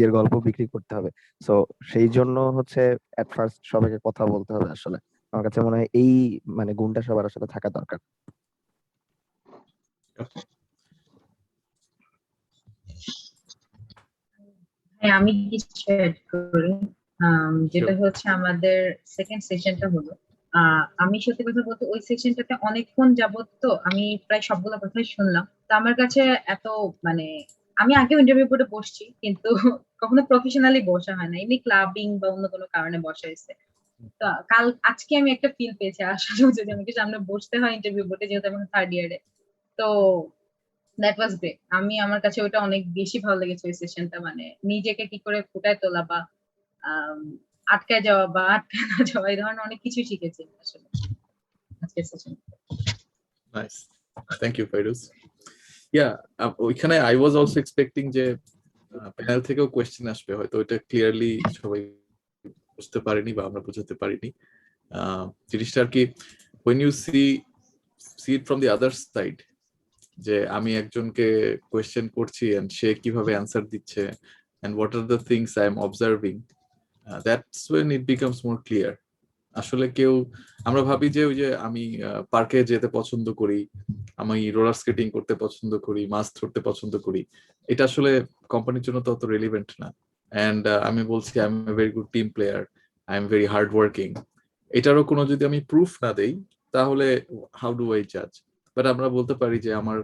এর গল্প বিক্রি করতে হবে। সো সেই জন্য হচ্ছে এট ফার্স্ট সবাইকে কথা বলতে হবে আসলে। আমার কাছে মনে হয় এই মানে গুণটা সবার আসলে থাকা দরকার। হ্যাঁ, আমি কিছু অ্যাড করি। যেটা হচ্ছে আমাদের সেকেন্ড সেশনটা হলো, আমি সত্যি কথা বলতে ওই সেশনটাতে অনেকক্ষণ যাবত তো আমি প্রায় সবগুলো কথাই শুনলাম। তো আমার কাছে এত মানে আমি আগেও ইন্টারভিউ বোর্ডে বসছি, কিন্তু কখনো প্রফেশনালি বসা হয় না, এমনি ক্লাবিং বা অন্য কোনো কারণে বসা হয়েছে। তো আজকে আমি একটা ফিল পেয়েছি আসলে, যদি আমাকে সামনে বসতে হয় ইন্টারভিউ বোর্ডে, যেহেতু আমি থার্ড ইয়ারে। তো দ্যাট ওয়াজ গ্রেট। আমার কাছে ওটা অনেক বেশি ভালো লেগেছে ওই সেশনটা, মানে নিজেকে কি করে ফুটায় তোলা বা আম, আটকায় যাওয়া বা আটকায় না যাওয়া, এই ধরনের অনেক কিছু শিখেছি আসলে আজকের সেশন। Nice, thank you Fairuz. Yeah, ওইখানে আই ওয়াজ অলসো এক্সপেক্টিং যে প্যানেল থেকেও কোয়েশ্চেন আসবে, হয়তো এটা ক্লিয়ারলি সবাই বুঝতে পারিনি বা আমরা বুঝাতে পারিনি জিনিসটা আর কি। when you see it from the other side, যে আমি একজনকে কোয়েশ্চেন করছি এন্ড সে কিভাবে অ্যান্সার দিচ্ছে and what are the things I am observing, that's when it becomes more clear. আসলে কেউ আমরা ভাবি যে ওই যে আমি পার্কে যেতে পছন্দ করি, আমি রোলার স্কেটিং করতে পছন্দ করি, মাছ ধরতে পছন্দ করি, এটা আসলে কোম্পানির জন্য তত রেলিভেন্ট না। এন্ড আমি বলছি I M a very good team player, I am very hard working, এটারও কোনো যদি আমি প্রুফ না দেই তাহলে হাউ ডু আই জাজ? বাট আমরা বলতে পারি যে আমার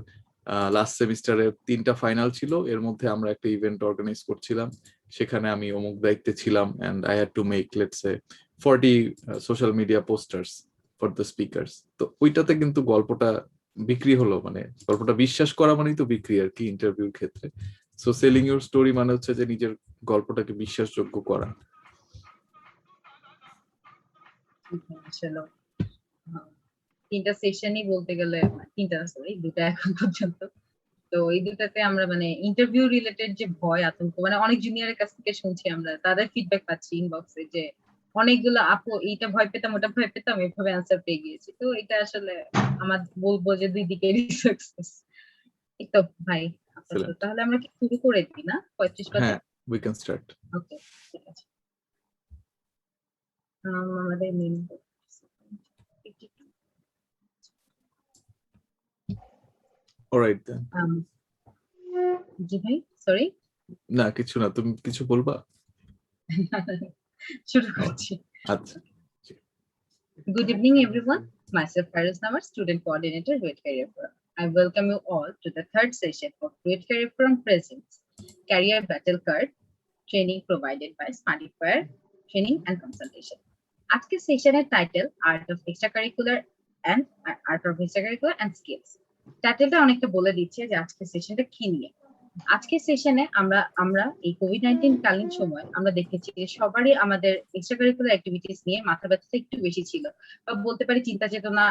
লাস্ট সেমিস্টারে 3টা ফাইনাল ছিল, এর মধ্যে আমরা একটা ইভেন্ট অর্গানাইজ করছিলাম, সেখানে আমি অমুক দায়িত্বে ছিলাম and I had to make let's say 40 social media posters for the speakers. তো ওইটাতে কিন্তু গল্পটা বিক্রি হলো, মানে গল্পটা বিশ্বাস করা মানেই তো বিক্রি আর কি ইন্টারভিউর ক্ষেত্রে। সো সেলিং ইউর স্টোরি মানে হচ্ছে যে নিজের গল্পটাকে বিশ্বাসযোগ্য করা। আসলে 3টা সেশনই বলতে গেলে, 3টা সরি 2টা এখন পর্যন্ত। তো এই দুটাতে আমরা মানে ইন্টারভিউ রিলেটেড যে ভয় আতঙ্ক, মানে অনেক জুনিয়রের কাছ থেকে শুনছি, আমরা তাদের ফিডব্যাক পাচ্ছি ইনবক্সে যে অনেকগুলো আপু এইটা ভয় পেতাম ওটা ভয় পেতাম এভাবে অ্যান্সার পেয়ে গিয়েছি। তো এটা আসলে আমার বলবো যে দুই দিকেরই সাকসেস। এই তো ভাই, আপাতত তাহলে আমরা কি শুরু করে দিই না 35 বাজে? হ্যাঁ, উই ক্যান স্টার্ট। ওকে, ঠিক আছে। আমাদের মেইন অলরাইট দেন। জি ভাই, সরি। না কিছু না, তুমি কিছু বলবা? শুরু করছি। আচ্ছা। Good evening, everyone. Myself, Faris Namar, Student Coordinator, Duet Career Forum. I welcome you all to the third session of Duet Career Forum Presents Career Battle Card training provided by Smartifier Training and Consultation. আজকের সেশনের title art of extracurricular and skills. টাইটেলটা অনেকটা বলে দিচ্ছে যে আজকের সেশনটা কি নিয়ে। আজকের সেশনে আমরা এই কোভিড-19 কালীন সময় আমরা দেখেছি যে সবারই আমাদের এক্সট্রাকারিকুলার অ্যাক্টিভিটিস নিয়ে মাথা ব্যথাটা একটু বেশি ছিল, বা বলতে পারি চিন্তা চেতনা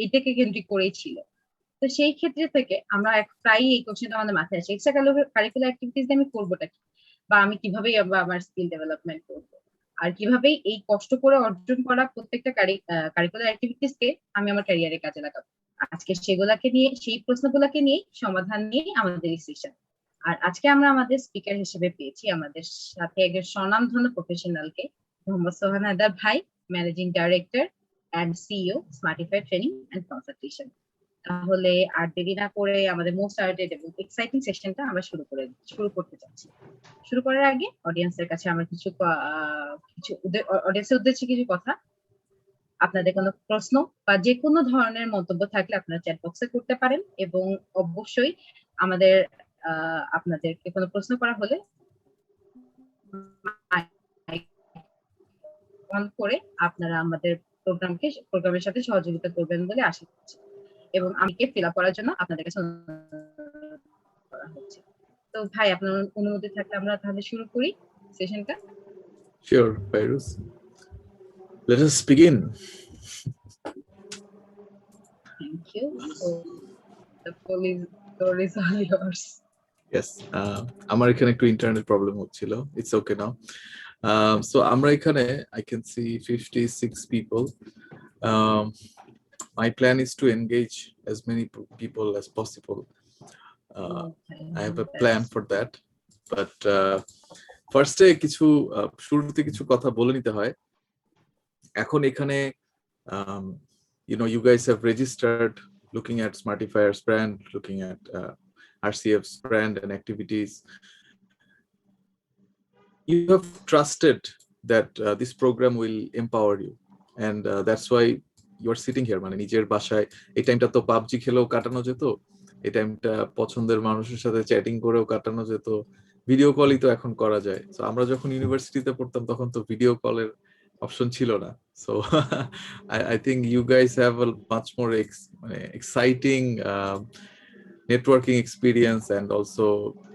এটাকে কেন্দ্রিক করেই ছিল। তো সেই ক্ষেত্রে থেকে আমরা প্রায়ই এই কোশ্চেনটা আমাদের মাথায় আসে, এক্সট্রা কারিকুলার অ্যাক্টিভিটিস আমি করবোটা কি, বা আমি কিভাবেই আমার স্কিল ডেভেলপমেন্ট করবো, আর কিভাবেই এই কষ্ট করে অর্জন করা প্রত্যেকটা কারিকুলার অ্যাক্টিভিটিস কে আমি আমার ক্যারিয়ারে কাজে লাগাবো। আজকে সেগুলাকে নিয়ে, সেই প্রশ্নগুলোকে নিয়ে সমাধান নিয়ে আমাদের এই সেশন। আর আজকে আমরা আমাদের স্পিকার হিসেবে পেয়েছি আমাদের সাথে একজন স্বনামধন্য প্রফেশনালকে, মোহাম্মদ সোহান হায়দার ভাই, managing director and CEO Smartify training and consultation. তাহলে আর দেরি না করে আমাদের মোস্ট আর্টেড এবং এক্সাইটিং সেশনটা আমরা শুরু করতে যাচ্ছি। শুরু করার আগে অডিয়েন্সের কাছে আমরা কিছু অডিয়েন্সের উদ্দেশ্যে কিছু কথা। আপনাদের কোনো প্রশ্ন বা যে কোনো ধরনের মন্তব্য থাকলে আপনারা চ্যাট বক্সে করতে পারেন, এবং অবশ্যই আমাদের আপনাদেরকে কোনো প্রশ্ন করা হলে অন করে আপনারা আমাদের প্রোগ্রামের সাথে সহযোগিতা করবেন বলে আশা করছি, এবং আমাকে ফিল আপ করার জন্য আপনাদের কাছে করা হচ্ছে। তো ভাই, আপনার অনুমতি থাকলে আমরা তাহলে শুরু করি সেশনটা। Sure, Fairuz. Let us begin. Thank you. So the floor is all yours. Yes, আমার এখানে একটু ইন্টারনেট প্রবলেম হচ্ছিল। It's okay now. So আমরা এখানে I can see 56 people. My plan is to engage as many people as possible. I have a plan for that. But ফার্স্টে কিছু শুরুতে কিছু কথা বলে নিতে হয়। এখন এখানে you guys have registered looking at Smartifier's brand, looking at RCF's brand and activities. You have trusted that this program will empower you, and that's why you are sitting here. মানে নিজের বাসায় এই টাইমটা তো পাবজি খেলেও কাটানো যেত, এই টাইমটা পছন্দের মানুষের সাথে চ্যাটিং করেও কাটানো যেত, ভিডিও কলই তো এখন করা যায়। তো আমরা যখন ইউনিভার্সিটিতে পড়তাম তখন তো ভিডিও কলের অপশন ছিল না। So I think you guys have a much more exciting networking experience, and also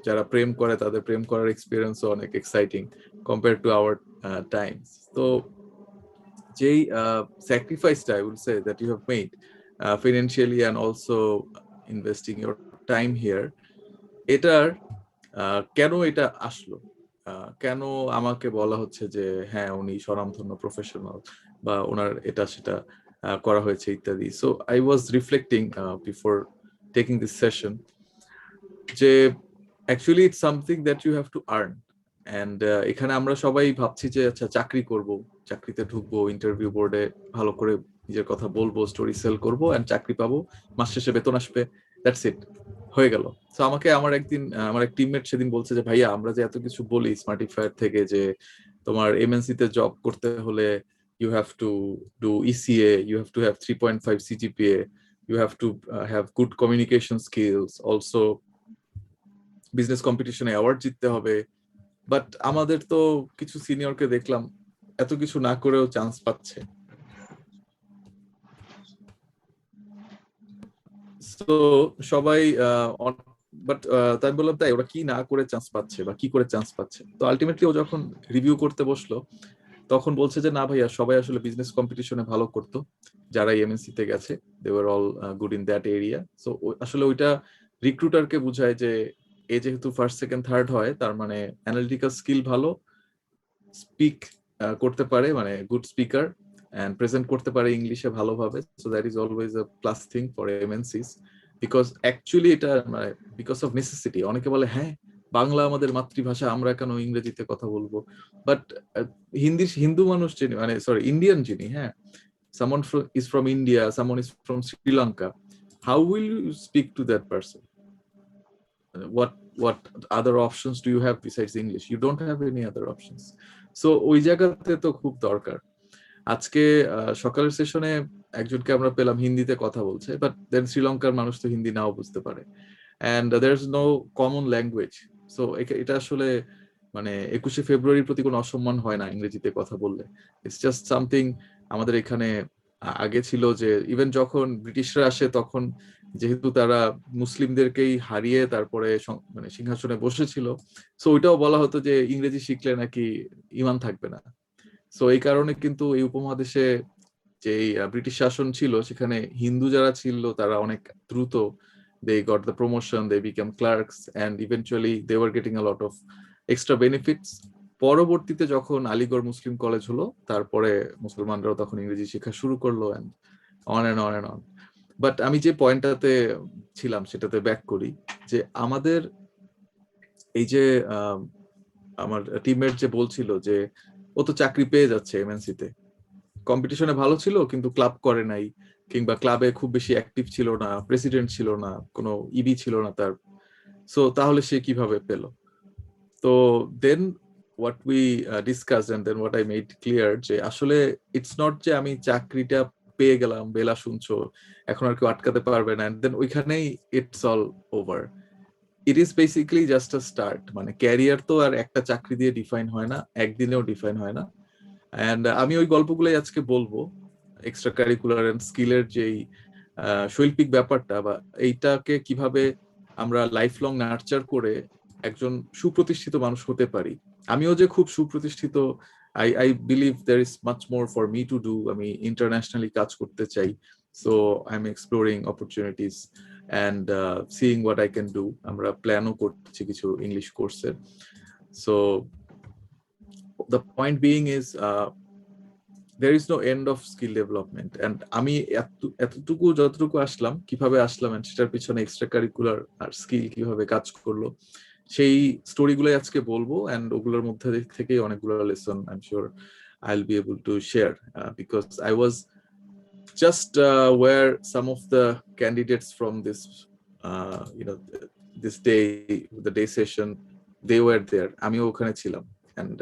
যারা প্রেম করে তাদের প্রেম করার এক্সপিরিয়েন্স অনেক exciting compared to our times. So যেই sacrifice I would say that you have made financially and also investing your time here, এটার কেন এটা আসলো, কেন আমাকে বলা হচ্ছে যে হ্যাঁ উনি স্বনামধন্য প্রফেশনাল বা ওনার এটা সেটা করা হয়েছে ইত্যাদি। So I was reflecting before taking this session যে actually it's something that you have to earn. And এখানে আমরা সবাই ভাবছি যে আচ্ছা চাকরি করব, চাকরিতে ঢুকবো, ইন্টারভিউ বোর্ডে ভালো করে নিজের কথা বলবো, স্টোরি সেল করবো, অ্যান্ড চাকরি পাবো, মাস শেষে বেতন আসবে, দ্যাটস ইট, হয়ে গেল। তো আমাকে আমার এক টিমমেট সেদিন বলছে যে ভাইয়া আমরা যে এত কিছু বলি স্মার্টিফায়ার থেকে যে তোমার এমএনসি তে জব করতে হলে you have to do ECA, you have to have 3.5 CGPA, you have to have good communication skills, also business competition award জিততে হবে। বাট আমাদের তো কিছু সিনিয়রকে দেখলাম এত কিছু না করেও চান্স পাচ্ছে। তো সবাই বাট তাই বললাম তাই ওরা কি না করে চান্স পাচ্ছে বা কি করে চান্স পাচ্ছে। তো আলটিমেটলি ও যখন রিভিউ করতে বসলো তখন বলছে যে না ভাইয়া সবাই আসলে বিজনেস কম্পিটিশনে ভালো করতো, যারা এমএনসি তে গেছে they were all good in that area. So আসলে ওইটা রিক্রুটারকে বুঝায় যে এ যেহেতু ফার্স্ট সেকেন্ড থার্ড হয় তার মানে অ্যানালিটিক্যাল স্কিল ভালো, স্পিক করতে পারে মানে গুড স্পিকার, and present করতে পারে ইংলিশে ভালোভাবে। So that is always a plus thing for MNCs, because actually এটা মানে because of necessity। অনেকে বলে হ্যাঁ বাংলা আমাদের মাতৃভাষা, আমরা কেন ইংরেজিতে কথা বলবো, বাট হিন্দু মানুষ যিনি মানে সরি ইন্ডিয়ান যিনি, হ্যাঁ someone is from India, someone is from Sri Lanka, how will you speak to that person? What other options do you have besides English? You don't have any other options. So ওই জায়গাতে তো খুব দরকার। আজকে সকালের সেশনে একজনকে আমরা পেলাম হিন্দিতে কথা বলছে, বাট দেন শ্রীলঙ্কার মানুষ তো হিন্দি নাও বুঝতে পারে, and there is no common language. So এটা আসলে মানে 21শে ফেব্রুয়ারির প্রতি কোনো অসম্মান হয় না ইংরেজিতে কথা বললে। ইটস জাস্ট সামথিং আমাদের এখানে আগে ছিল যে ইভেন যখন ব্রিটিশরা আসে তখন যেহেতু তারা মুসলিমদেরকেই হারিয়ে তারপরে মানে সিংহাসনে বসেছিল, সো ওইটাও বলা হতো যে ইংরেজি শিখলে নাকি ইমান থাকবে না। সো এই কারণে কিন্তু এই উপমহাদেশে যে ব্রিটিশ শাসন ছিল সেখানে হিন্দু যারা ছিল তারা অনেক দ্রুত they got the promotion, they became clerks, and eventually they were getting a lot of extra benefits. পরবর্তীতে যখন আলিগড় মুসলিম কলেজ হলো তারপরে মুসলমানরাও তখন ইংরেজি শেখা শুরু করলো, and on and on and on. But আমি যে পয়েন্টটাতে ছিলাম সেটাতে ব্যাক করি যে আমাদের এই যে আমার টিমমেট যে বলছিল যে ও তো চাকরি পেয়ে যাচ্ছে এমএনসি তে, কম্পিটিশনে ভালো ছিল কিন্তু ক্লাব করে নাই, কিংবা ক্লাবে খুব বেশি অ্যাক্টিভ ছিল না, প্রেসিডেন্ট ছিল না, কোনো ইবি ছিল না তার, সো তাহলে সে কিভাবে পেল? তো then what we discuss and then what I made clear যে আসলে ইটস নট যে আমি চাকরিটা পেয়ে গেলাম, বেলা শুনছো এখন আর কেউ আটকাতে পারবে না, দেন ওইখানেই it's all over. It is basically just a start. মানে ক্যারিয়ার তো আর একটা চাকরি দিয়ে ডিফাইন হয় না, একদিনেও ডিফাইন হয় না। অ্যান্ড আমি ওই গল্পগুলোই আজকে বলবো, এক্সট্রা কারিকুলার এন্ড স্কিলের যেই শৈল্পিক ব্যাপারটা বা এইটাকে কিভাবে আমরা লাইফ লং নার্চার করে একজন সুপ্রতিষ্ঠিত মানুষ হতে পারি। আমিও যে খুব সুপ্রতিষ্ঠিত, I believe there is much more for me to do. আমি ইন্টারন্যাশনালি কাজ করতে চাই, so I am exploring opportunities and seeing what I can do. আমরা প্ল্যানও করছি কিছু ইংলিশ কোর্সের। So the point being is there is no end of skill development, and আমি এতটুকু যতটুকু আসলাম কিভাবে আসলাম সেটার পিছনে এক্সট্রা কারিকুলার আর স্কিল কিভাবে কাজ করলো সেই স্টোরিগুলোই আজকে বলবো, অ্যান্ড ওগুলোর মধ্যে থেকেই অনেকগুলো lesson I am sure I'll be able to share because I was just where some of the candidates from this this day, the day session, they were there, আমিও ওখানে ছিলাম, and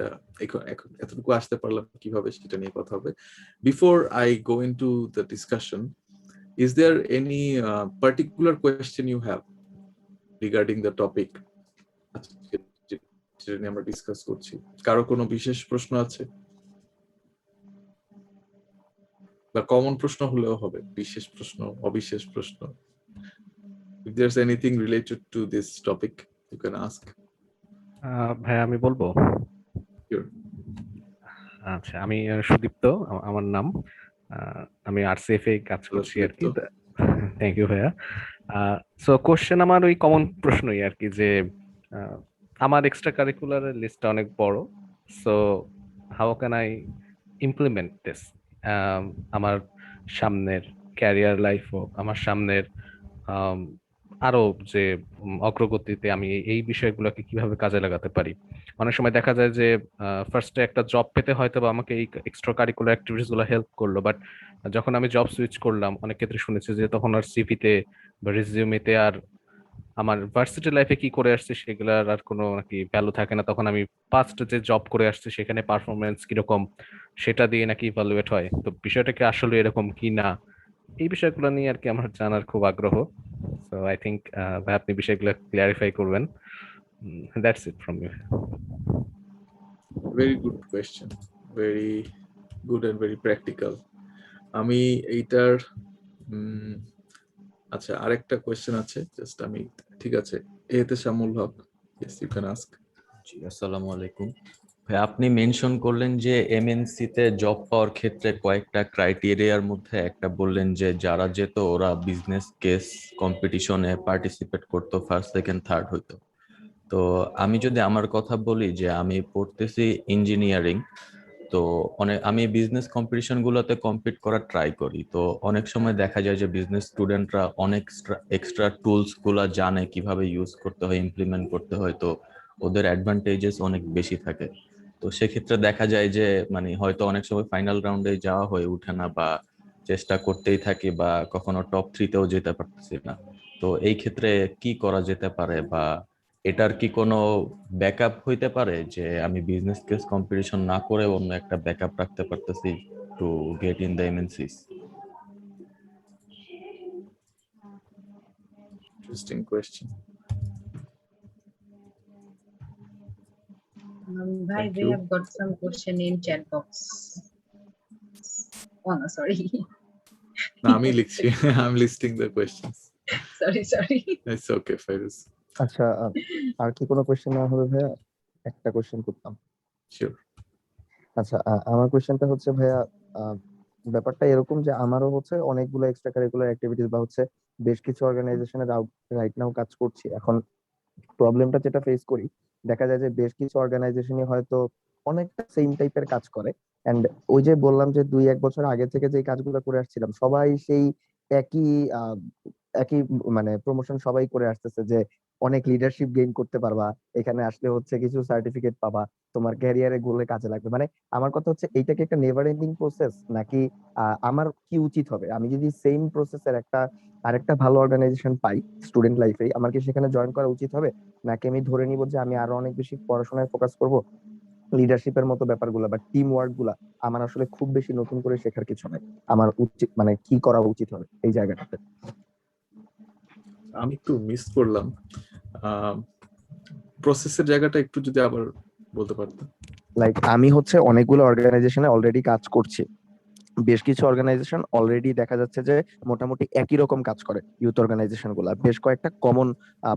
এখন এতটুকু আসতে পারলাম কিভাবে সেটা নিয়ে কথা হবে। Before I go into the discussion, is there any particular question you have regarding the topic যেটা নিয়ে আমরা ডিসকাস করছি? কারো কোনো বিশেষ প্রশ্ন আছে? বা কমন প্রশ্ন হলেও হবে, বিশেষ প্রশ্ন, অবিশেষ প্রশ্ন। If there's anything related to this topic, you can ask. ভাই আমি বলবো। Sure. আচ্ছা, আমি সুদীপ্ত আমার নাম। আমি আরসিএফ এ কাজ করছি আর কি। থ্যাংক ইউ ভাইয়া। সো কোশ্চেন আমার ওই কমন প্রশ্নই আর কি, যে আমার এক্সট্রা কারিকুলারের লিস্টটা অনেক বড়। So how can I implement this আমার সামনের ক্যারিয়ার লাইফ হোক, আমার সামনের আরো যে অগ্রগতিতে আমি এই বিষয়গুলোকে কিভাবে কাজে লাগাতে পারি। অনেক সময় দেখা যায় যে ফার্স্টে একটা জব পেতে হয়তো বা আমাকে এই এক্সট্রা কারিকুলার অ্যাক্টিভিটিস গুলো হেল্প করলো, বাট যখন আমি জব সুইচ করলাম অনেক ক্ষেত্রে শুনেছি যে তখন আর সিভিতে বা রিজিউমেতে আর আমার ভার্সিটি লাইফে কি করে আসছে সেগুলার আর কোনো নাকি ভ্যালু থাকে না। তখন আমি পাস্ট যে জব করে আসছি সেখানে পারফরমেন্স কিরকম সেটা দিয়ে নাকি ইভালুয়েট হয়। তো বিষয়টা কি আসলে এরকম কি না, এই বিষয়গুলো নিয়ে আর কি আমার জানার খুব আগ্রহ। সো আই থিংক ভাই আপনি বিষয়গুলো ক্লিয়ারিফাই করবেন। That's it from you. Very good question, very good and very practical. আমি এইটার আচ্ছা আরেকটা কোয়েশ্চেন আছে, জাস্ট আমি, ঠিক আছে, এতে শামুল হক, ইয়েস ইউ ক্যান আস্ক। জি, আসসালামু আলাইকুম ভাই। আপনি মেনশন করলেন যে এমএনসি তে জব পাওয়ার ক্ষেত্রে কয়েকটা ক্রাইটেরিয়ার মধ্যে একটা বললেন যে যারা যেত ওরা বিজনেস কেস কম্পিটিশনে পার্টিসিপেট করতো, ফার্স্ট সেকেন্ড থার্ড হইতো। তো আমি যদি আমার কথা বলি যে আমি পড়তেছি ইঞ্জিনিয়ারিং, তো আমি বিজনেস কম্পিটিশন গুলোতে কম্পিট করার ট্রাই করি। তো অনেক সময় দেখা যায় যে বিজনেস স্টুডেন্টরা অনেক এক্সট্রা টুলস গুলা জানে কিভাবে ইউজ করতে হয়, ইমপ্লিমেন্ট করতে হয়, তো ওদের অ্যাডভান্টেজেস অনেক বেশি থাকে। তো সেক্ষেত্রে দেখা যায় যে মানে হয়তো অনেক সময় ফাইনাল রাউন্ডে যাওয়া হয়ে ওঠে না, বা চেষ্টা করতেই থাকি, বা কখনো টপ 3-তেও যেতে পারতেছি না। তো এই ক্ষেত্রে কি করা যেতে পারে, বা এটার কি কোনো ব্যাকআপ হইতে পারে যে আমি বিজনেস কেস কম্পিটিশন না করে অন্য একটা ব্যাকআপ রাখতে পারতেছি to get in the MNCs? Interesting question. Bhai, Thank we you. have got some question in chat box. Oh no, sorry. না আমি লিখছি, I am listing the questions. Sorry. It's okay Fairuz. আচ্ছা, আর কি কোনো কোশ্চেন না হবে ভাইয়া? একটা কোশ্চেন করতাম। শিওর। আচ্ছা, আমার কোশ্চেনটা হচ্ছে ভাইয়া, ব্যাপারটা এরকম যে আমারও হচ্ছে অনেকগুলো এক্সট্রা কারিকুলার অ্যাক্টিভিটিস বা হচ্ছে বেশ কিছু অর্গানাইজেশনে রাইট নাও কাজ করছি। এখন প্রবলেমটা যেটা ফেস করি, দেখা যায় যে বেশ কিছু অর্গানাইজেশনই হয়তো অনেকটা সেম টাইপের কাজ করে, এন্ড ওই যে বললাম যে 2-1 বছর আগে থেকে যে কাজগুলো করে আসছিলাম সবাই সেই একই একই মানে প্রমোশন সবাই করে আসতেছে যে অনেক লিডারশিপ গেইন করতে পারবা, এখানে আসলে হচ্ছে কিছু সার্টিফিকেট পাবা, তোমার ক্যারিয়ারে গোলে কাজে লাগবে। মানে আমার কথা হচ্ছে এইটা কি একটা নেভার এন্ডিং প্রসেস, নাকি আমার কি উচিত হবে? আমি যদি সেম প্রসেসের আরেকটা ভালো অর্গানাইজেশন পাই স্টুডেন্ট লাইফে, আমার কি সেখানে জয়েন করা উচিত হবে, নাকি আমি ধরে নিব যে আমি আরো অনেক বেশি পড়াশোনায় ফোকাস করব, লিডারশিপের মতো ব্যাপারগুলো বা টিম ওয়ার্ক গুলা আমার আসলে খুব বেশি নতুন করে শেখার কিছু নাই, আমার উচিত মানে কি করা উচিত হবে এই জায়গাটাতে? আমি একটু মিস করলাম প্রসেসের জায়গাটা, একটু যদি আবার বলতে পারতেন। লাইক আমি হচ্ছে অনেকগুলো অর্গানাইজেশনে অলরেডি কাজ করছি, বেশ কিছু অর্গানাইজেশন অলরেডি দেখা যাচ্ছে যে মোটামুটি একই রকম কাজ করে, ইউথ অর্গানাইজেশন গুলা বেশ কয়েকটা কমন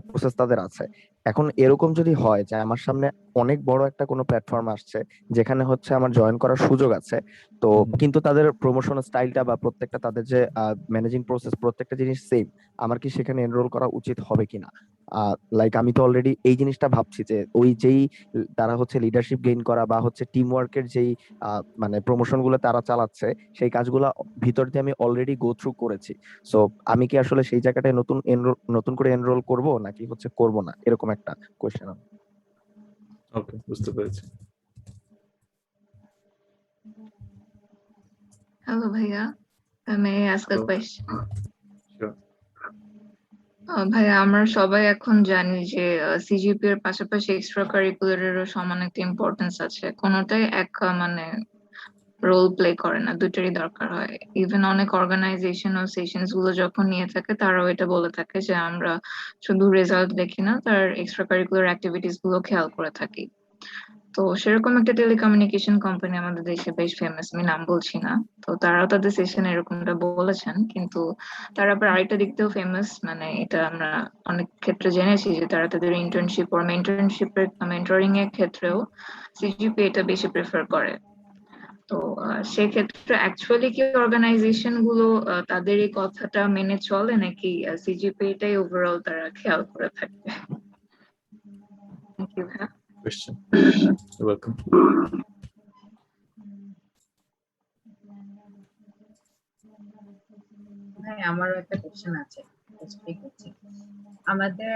প্রসেস তাদের আছে। এখন এরকম যদি হয় যে আমার সামনে অনেক বড় একটা কোনো প্ল্যাটফর্ম আসছে যেখানে হচ্ছে আমার জয়েন করার সুযোগ আছে, তো কিন্তু তাদের প্রমোশন স্টাইলটা বা প্রত্যেকটা তাদের যে ম্যানেজিং প্রসেস প্রত্যেকটা জিনিস সেম, আমার কি সেখানে এনরোল করা উচিত হবে কিনা? লাইক আমি তো অলরেডি এই জিনিসটা ভাবছি যে ওই যেই তারা হচ্ছে লিডারশিপ গেইন করা বা হচ্ছে টিম ওয়ার্কের যেই মানে প্রমোশন গুলো তারা চালাচ্ছে, সেই কাজগুলো ভিতর দিয়ে আমি অলরেডি গো থ্রু করেছি। সো আমি কি আসলে সেই জায়গাটায় নতুন করে এনরোল করব নাকি হচ্ছে করব না, এরকম একটা কোয়েশ্চেন। ওকে, বুঝতে পেরেছি। Hello, Bhaiya. May I ask a Hello. question? Sure. ভাইয়া আমরা সবাই এখন জানি যে সিজিপি এর পাশাপাশি এক্সট্রা কারিকুলারেরও সমান একটা ইম্পর্টেন্স আছে, কোনোটাই এক মানে রোল প্লে করে না, দুটোরই দরকার হয়। ইভেন অনেক অর্গানাইজেশন ও সেশনস গুলো যখন নিয়ে থাকে তারাও এটা বলে থাকে যে আমরা শুধু রেজাল্ট দেখি না, তার এক্সট্রা কারিকুলার অ্যাক্টিভিটিস গুলো খেয়াল করে থাকি। তো সেরকম একটা টেলিকমিউনিকেশন কোম্পানি আমাদের দেশে বেশ ফেমাস, আমি নাম বলছি না, তো তারাও তাদের সেশনে এরকমটা বলেছেন। কিন্তু তারা আবার আরেকটা দিক দিয়েও ফেমাস, মানে এটা আমরা অনেক ক্ষেত্রে জেনেছি যে তারা তাদের ইন্টার্নশিপ ও মেন্টরিং এর ক্ষেত্রেও সিজিপি এটা বেশি প্রেফার করে। তো সেক্ষেত্রে অ্যাকচুয়ালি কি অর্গানাইজেশন গুলো তাদের এই কথাটা মেনে চলে, নাকি সিজিপি এটাই ওভারঅল তারা খেয়াল করে থাকে? থ্যাংক ইউ ভাইয়া। Question. You're welcome. হ্যাঁ, আমারও একটা কোশ্চেন আছে, স্পেসিফিক হচ্ছে আমাদের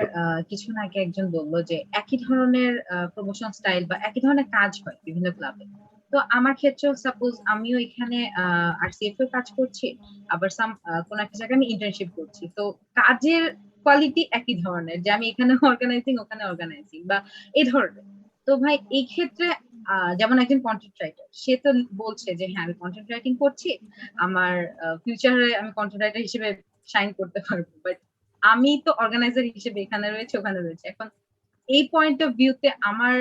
কিছুক্ষণ আগে একজন বললো যে একই ধরনের প্রমোশন স্টাইল বা একই ধরনের কাজ হয় বিভিন্ন ক্লাবে। তো আমার ক্ষেত্রেও সাপোজ আমিও এখানে আরসিএফ এর কাজ করছি, আবার কোন একটা জায়গায় আমি ইন্টার্নশিপ করছি, তো কাজের কোয়ালিটি একই ধরনের, যে আমি এখানে অর্গানাইজিং ওখানে অর্গানাইজিং বা এই ধরনের। তো ভাই এই ক্ষেত্রে যেমন একজন কন্টেন্ট রাইটার, সে তো বলছে যে হ্যাঁ আমি কন্টেন্ট রাইটিং করছি, আমার ফিউচারে আমি কন্টেন্ট রাইটার হিসেবে শাইন করতে পারবো, বাট আমি তো অর্গানাইজার হিসেবে এখানে রয়েছে ওখানে রয়েছে। এখন এই পয়েন্ট অফ ভিউতে আমার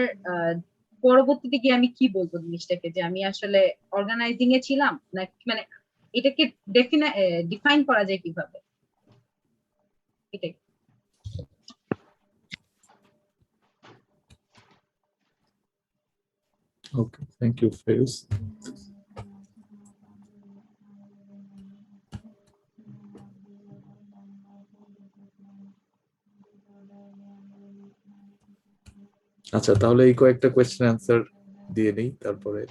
পরবর্তীতে গিয়ে আমি কি বলবো জিনিসটাকে, যে আমি আসলে অর্গানাইজিং এ ছিলাম না, মানে এটাকে ডিফাইন করা যায় কিভাবে, এটাই। Okay, thank you, Faiz. আচ্ছা, তাহলে এই কয়েকটা কোয়েশ্চেন অ্যান্সার দিয়ে নেই, তারপরে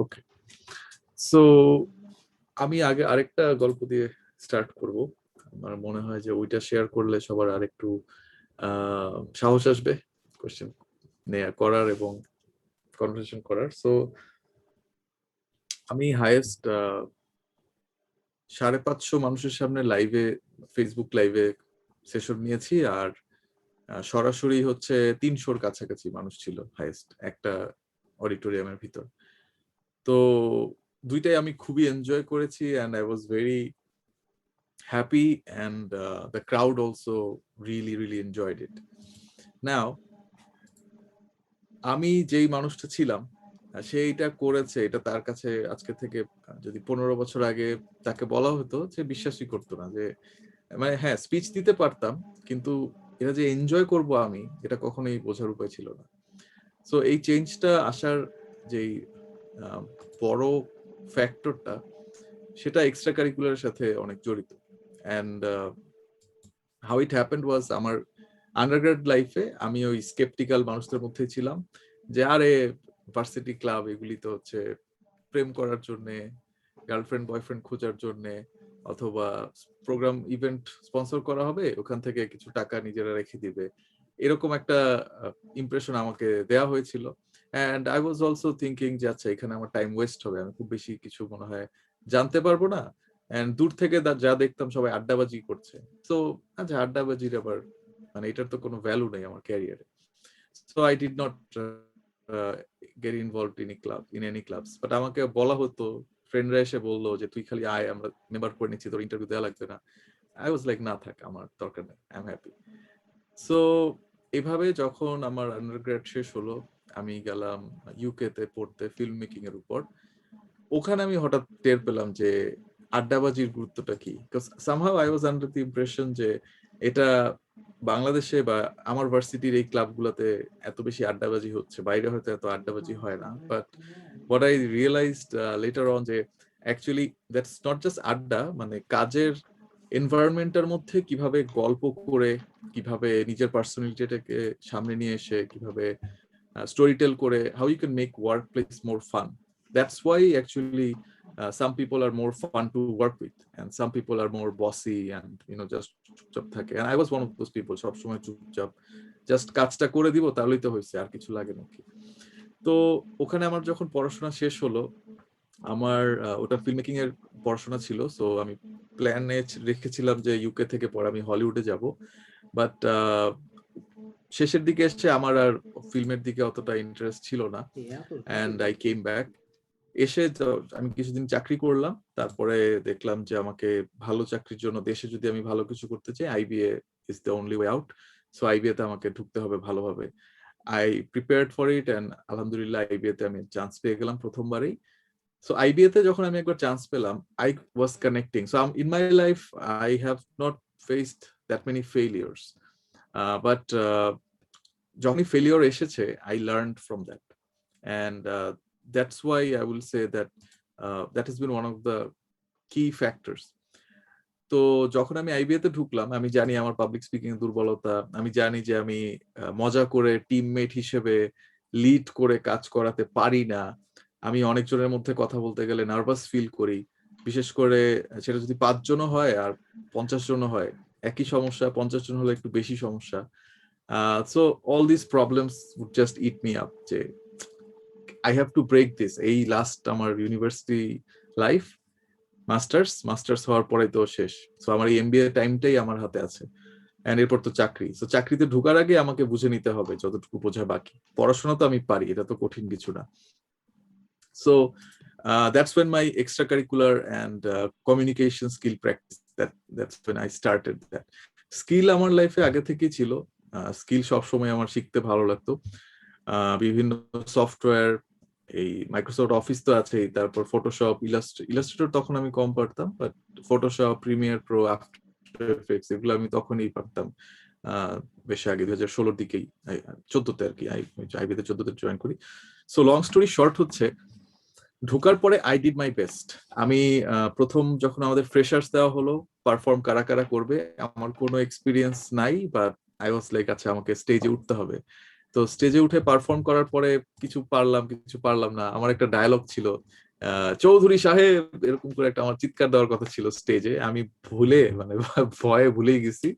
ওকে। সো আমি আগে আরেকটা গল্প দিয়ে স্টার্ট করব। আমার মনে হয় যে ওইটা শেয়ার করলে সবার আরেকটু সাহস আসবে কোয়েশ্চেন নেয়া করার এবং কনভারসেশন করার। সো আমি হাইয়েস্ট 550 মানুষের সামনে লাইভে, ফেসবুক লাইভে সেশন নিয়েছি, আর সরাসরি হচ্ছে 300-র কাছাকাছি মানুষ ছিল হাইয়েস্ট একটা অডিটোরিয়ামের ভিতর। তো দুইটাই আমি খুবই এনজয় করেছি, and I was very happy, and the crowd also really enjoyed it. Now আমি যেই মানুষটা ছিলাম সে এটা করেছে, এটা তার কাছে আজকে থেকে যদি 15 বছর আগে তাকে বলা হতো, সে বিশ্বাসই করতো না। যে মানে হ্যাঁ, স্পিচ দিতে পারতাম, কিন্তু এটা যে এনজয় করব আমি, এটা কখনোই বোঝার উপায় ছিল না। সো এই চেঞ্জটা আসার যেই বড় ফ্যাক্টরটা, সেটা এক্সট্রা কারিকুলারের সাথে অনেক জড়িত। অ্যান্ড হাউ ইট হ্যাপেন্ড ওয়াজ, আমার আন্ডারগ্রেড লাইফে আমি ওই স্কেপটিক্যাল মানুষদের মধ্যে ছিলাম, যে আরে ভার্সিটি ক্লাব এগুলি তো হচ্ছে প্রেম করার জন্যে, গার্লফ্রেন্ড বয়ফ্রেন্ড খোঁজার জন্যে, অথবা প্রোগ্রাম ইভেন্ট স্পন্সর করা হবে, ওখান থেকে কিছু টাকা নিজেরা রেখে দিবে, এরকম একটা ইমপ্রেশন আমাকে দেয়া হয়েছিল। And I was also thinking যে আচ্ছা এখানে আমার টাইম ওয়েস্ট হবে, আমি খুব বেশি কিছু মনে হয় জানতে পারবো না। এন্ড দূর থেকে যা দেখতাম সবাই আড্ডাবাজি করছে, তো আচ্ছা আড্ডাবাজির আবার মানে এটার তো কোনো ভ্যালু নেই আমার ক্যারিয়ারে। So I did not get involved in any clubs. But আমাকে বলা হতো, ফ্রেন্ডরা এসে বললো যে তুই খালি আয়, আমরা মেম্বার করে নিচ্ছি, তোর ইন্টারভিউ দেওয়া লাগবে না। আই ওয়াজ লাইক না থাক, আমার দরকার নেই, আই এম হ্যাপি। সো এভাবে যখন আমার আন্ডারগ্রেড শেষ হলো, আমি গেলাম ইউকে তে পড়তে ফিল্ম মেকিং এর উপর। ওখানে আমি হঠাৎ টের পেলাম যে আড্ডাবাজির গুরুত্বটা কি। Somehow I was under the impression যে এটা বাংলাদেশে বা আমার ভার্সিটির এই ক্লাবগুলোতে এত বেশি আড্ডাবাজি হচ্ছে, বাইরে হয়তো এত আড্ডাবাজি হয় না, but what I realized later on যে actually that's not just আড্ডা, মানে কাজের এনভায়রনমেন্টের মধ্যে কিভাবে গল্প করে, কিভাবে নিজের পার্সোনালিটিটাকে সামনে নিয়ে এসে কিভাবে story tell করে how you can make workplace more fun. That's why actually some people are more fun to work with and some people are more bossy and just চুপচাপ থাকে, and I was one of those people, সব সময় চুপচাপ just কাজটা করে দিব তাহলেই তো হয়েছে, আর কিছু লাগে নাকি। তো ওখানে আমার যখন পড়াশোনা শেষ হলো, আমার ওটা ফিল্ম মেকিং এর পড়াশোনা ছিল, সো আমি প্ল্যানে রেখেছিলাম যে ইউকে থেকে পরে আমি হলিউডে যাব, বাট শেষের দিকে এসে আমার আর ফিল্মের দিকে অতটা ইন্টারেস্ট ছিল না, অ্যান্ড আই কেম ব্যাক। এসে আমি কিছুদিন চাকরি করলাম, তারপরে দেখলাম যে আমাকে ভালো চাকরির জন্য দেশে যদি আমি ভালো কিছু করতে চাই, IBA is the only way out. So IBA তে আমাকে ঢুকতে হবে ভালোভাবে। I prepared for it and আলহামদুলিল্লাহ আইবিএ তে আমি চান্স পেয়ে গেলাম প্রথমবারই। সো আইবিএ তে যখন আমি একবার চান্স পেলাম, I was connecting. So in my life I have not faced that many ফেইলিয়ার্স, but যখনই ফেলিওর এসেছে I learned from that, and that's why I will say that that has been one of the key factors. তো যখন আমি IBA তে ঢুকলাম, আমি জানি আমার পাবলিক স্পিকিং এর দুর্বলতা, আমি জানি যে আমি মজা করে টিমমেট হিসেবে লিড করে কাজ করাতে পারি না, আমি অনেকজনের মধ্যে কথা বলতে গেলে নার্ভাস ফিল করি, বিশেষ করে সেটা যদি 5 জনও হয় আর 50 জনও হয় একই সমস্যা, 50 জন হলে একটু বেশি সমস্যা। So all this problems would just eat me up, যে I have to break this. এই লাস্ট আমার ইউনিভার্সিটি লাইফ, মাস্টার্স হওয়ার পরে তো শেষ। সো আমার এই এমবিএ টাইমটাই আমার হাতে আছে, এন্ড এরপর তো চাকরি। সো চাকরিতে ঢোকার আগে আমাকে বুঝে নিতে হবে যতটুকু বোঝা বাকি। পড়াশোনা তো আমি পারি, এটা তো কঠিন কিছু না। So that's when my extracurricular and communication skill practice, that's when I started that. Skill আমার লাইফে আগে থেকেই ছিল, স্কিল সবসময় আমার শিখতে ভালো লাগতো। বিভিন্ন সফটওয়্যার, এই মাইক্রোসফট অফিস তো আছেই, তারপর ফটোশপ, ইলাস্ট্রেটর তখন আমি কম পারতাম, but Photoshop, Premiere Pro, after effects এগুলো আমি তখনই পারতাম, বেশ আগে 2016 দিকেই, 14তে আর কি, আইবিতে 14তে জয়েন করি। সো লং স্টোরি শর্ট হচ্ছে, ঢোকার পরে আই ডিড মাই বেস্ট। আমি প্রথম যখন আমাদের ফ্রেশার্স দেওয়া হলো, পারফর্ম কারা কারা করবে, আমার কোনো এক্সপিরিয়েন্স নাই, বাট আই ওয়াজ লাইক আচ্ছা আমাকে স্টেজে উঠতে হবে। তো স্টেজে উঠে পারফর্ম করার পরে কিছু পারলাম, কিছু পারলাম না। আমার একটা ডায়লগ ছিল, চৌধুরী সাহেব এরকম করে একটা আমার চিৎকার দেওয়ার কথা ছিল স্টেজে, আমি ভুলে মানে ভয়ে ভুলেই গেছি,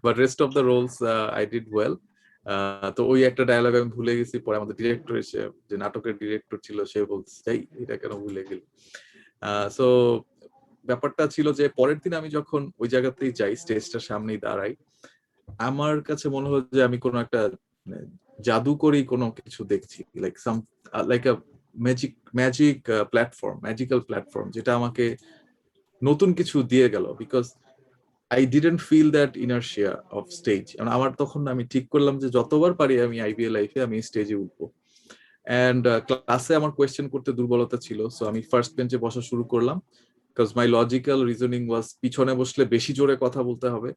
but rest of the roles I did well. তো ওই একটা ডায়লগ আমি ভুলে গেছি, পরে আমাদের ডিরেক্টর এসে, যে নাটকের ডিরেক্টর ছিল, সে বলছে যাই এটা কেন ভুলে গেল। সো ব্যাপারটা ছিল যে পরের দিন আমি যখন ওই জায়গাতেই যাই, স্টেজটার সামনেই দাঁড়াই, আমার কাছে মনে হলো যে আমি কোনো একটা জাদুকরি কোনো কিছু দেখছি, লাইক আ ম্যাজিক্যাল প্ল্যাটফর্ম, যেটা আমাকে নতুন কিছু দিয়ে গেল, because I didn't feel that inertia of stage. আমার তখন আমি ঠিক করলাম যে যতবার পারি আমি আইবিএ লাইফে আমি স্টেজে উঠবো, এন্ড ক্লাসে আমার কোয়েশ্চেন করতে দুর্বলতা ছিল, সো আমি ফার্স্ট বেঞ্চে বসা শুরু করলাম, বিকজ মাই লজিক্যাল রিজনিং ওয়াজ পিছনে বসলে বেশি জোরে কথা বলতে হবে,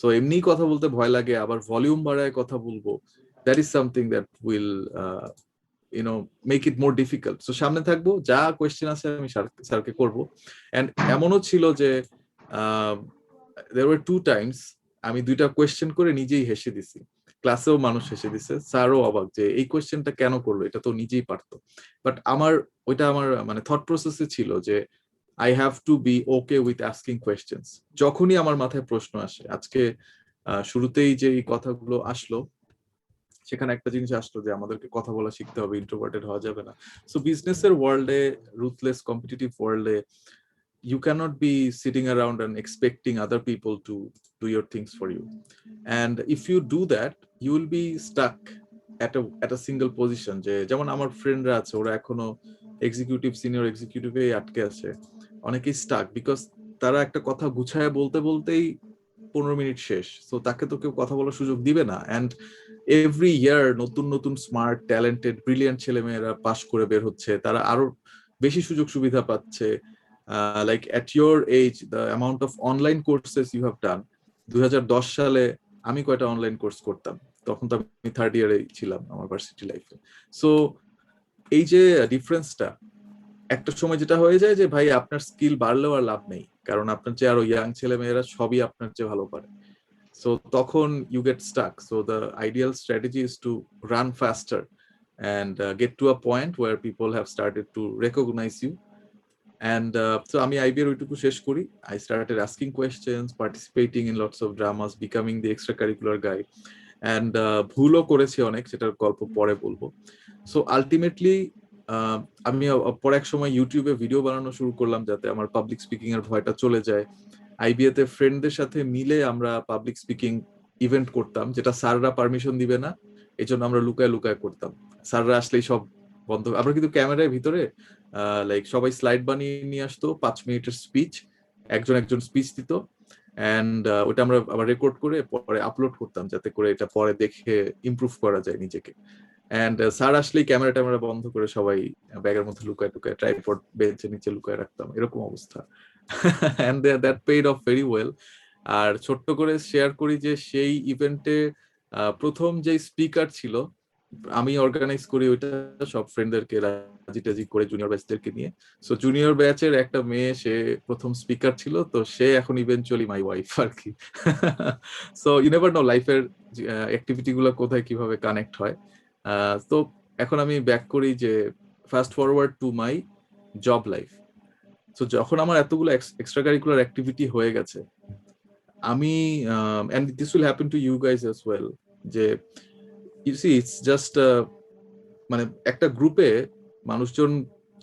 সো এমনি কথা বলতে ভয় লাগে, আবার ভলিউম বাড়ায় কথা বলবো, that is something that will make it more difficult. So সামনে থাকবো, যা কোয়েশ্চেন আছে আমি স্যারকে করবো। এন্ড এমনও ছিল যে there were 2 times আমি 2টা কোয়েশ্চেন করে নিজেই হেসে দিছি, ক্লাসেও মানুষ হেসে দিছে, স্যারও অবাক যে এই কোয়েশ্চেনটা কেন করলো, এটা তো নিজেই পারতো। বাট ওইটা আমার মানে থট প্রসেসে ছিল যে I have to be okay with asking questions. যখনই আমার মাথায় প্রশ্ন আসে, আজকে শুরুতেই যে এই কথাগুলো আসলো, সেখানে একটা জিনিস আসলো যে আমাদেরকে কথা বলা শিখতে হবে, ইন্ট্রোভার্টেড হওয়া যাবে না। সো বিজনেসের ওয়ার্ল্ডে, রুথলেস কম্পিটিটিভ ওয়ার্ল্ডে, you cannot be sitting around and expecting other people to do your things for you, and if you do that you will be stuck at a single position। যে যেমন আমার ফ্রেন্ডরা আছে, ওরা এখনো এক্সিকিউটিভ, সিনিয়র এক্সিকিউটিভে আটকে আছে, অনেকেই স্টাক, বিকজ তারা একটা কথা গুছায় বলতে বলতেই 15 মিনিট শেষ, সো তাকে তো কেউ কথা বলার সুযোগ দিবে না। অ্যান্ড এভরি ইয়ার নতুন নতুন স্মার্ট, ট্যালেন্টেড, ব্রিলিয়ান্ট ছেলেমেয়েরা পাশ করে বের হচ্ছে, তারা আরো বেশি সুযোগ সুবিধা পাচ্ছে। Like at your age, the amount of online courses you have done, 2010 সালে আমি কয়টা অনলাইন কোর্স করতাম, তখন তো আমি থার্ড ইয়ারে ছিলাম আমার ভার্সিটি লাইফে। সো এই যে ডিফারেন্সটা, একটা সময় যেটা হয়ে যায় যে ভাই আপনার স্কিল বাড়লেও আর লাভ নেই, কারণ আপনার যে আরো ইয়াং ছেলে মেয়েরা সবই আপনার চেয়ে ভালো পারে। সো তখন you get stuck. So the ideal strategy is to run faster and get to a point where people have started to recognize you. And so আমি আইবিএর ওইটুকু শেষ করি। I started asking questions, participating in lots of dramas, becoming the extracurricular guy. And ভুলও করেছি অনেক, সেটার গল্প পরে বলবো। সো আলটিমেটলি আমি পরে এক সময় ইউটিউবে ভিডিও বানানো শুরু করলাম যাতে আমার পাবলিক স্পিকিং এর ভয়টা চলে যায়। আইবিএ তে ফ্রেন্ডদের সাথে মিলে আমরা পাবলিক স্পিকিং ইভেন্ট করতাম, যেটা স্যাররা পারমিশন দিবে না, এই জন্য আমরা লুকায় লুকায় করতাম। স্যাররা আসলেই সব বন্ধ। আমরা কিন্তু ক্যামেরার ভিতরে লাইক সবাই স্লাইড বানিয়ে নিয়ে আসতো, 5 মিনিটের স্পিচ, একজন স্পিচ দিত, এন্ড ওটা আমরা আবার রেকর্ড করে পরে আপলোড করতাম, যাতে করে এটা পরে দেখে ইমপ্রুভ করা যায় নিজেকে। এন্ড স্যার আসলেই ক্যামেরা ট্যামেরা বন্ধ করে সবাই ব্যাগের মধ্যে লুকায় টুকায় ট্রাইপড বেঞ্চের নিচে লুকায় রাখতাম, এরকম অবস্থা। And that paid off very well. আর ছোট্ট করে শেয়ার করি যে সেই ইভেন্টে প্রথম যে স্পিকার ছিল আমি অর্গানাইজ করি, ওইটা সব ফ্রেন্ডদেরকে রাজি টাজি করে জুনিয়র ব্যাচদেরকে নিয়ে। সো জুনিয়র ব্যাচের একটা মেয়ে, সে প্রথম স্পিকার ছিল, তো সে এখন ইভেন্চুয়ালি মাই ওয়াইফ আর কি। সো ইউ নেভার নো লাইফের অ্যাক্টিভিটি গুলো কোথায় কিভাবে কানেক্ট হয়। তো এখন আমি ব্যাক করি যে fast forward to my job life. So যখন আমার এতগুলো এক্সট্রা কারিকুলার অ্যাক্টিভিটি হয়ে গেছে, আমি and this will happen to you guys as well, যে ইউ সি ইটস জাস্ট মানে একটা গ্রুপে মানুষজন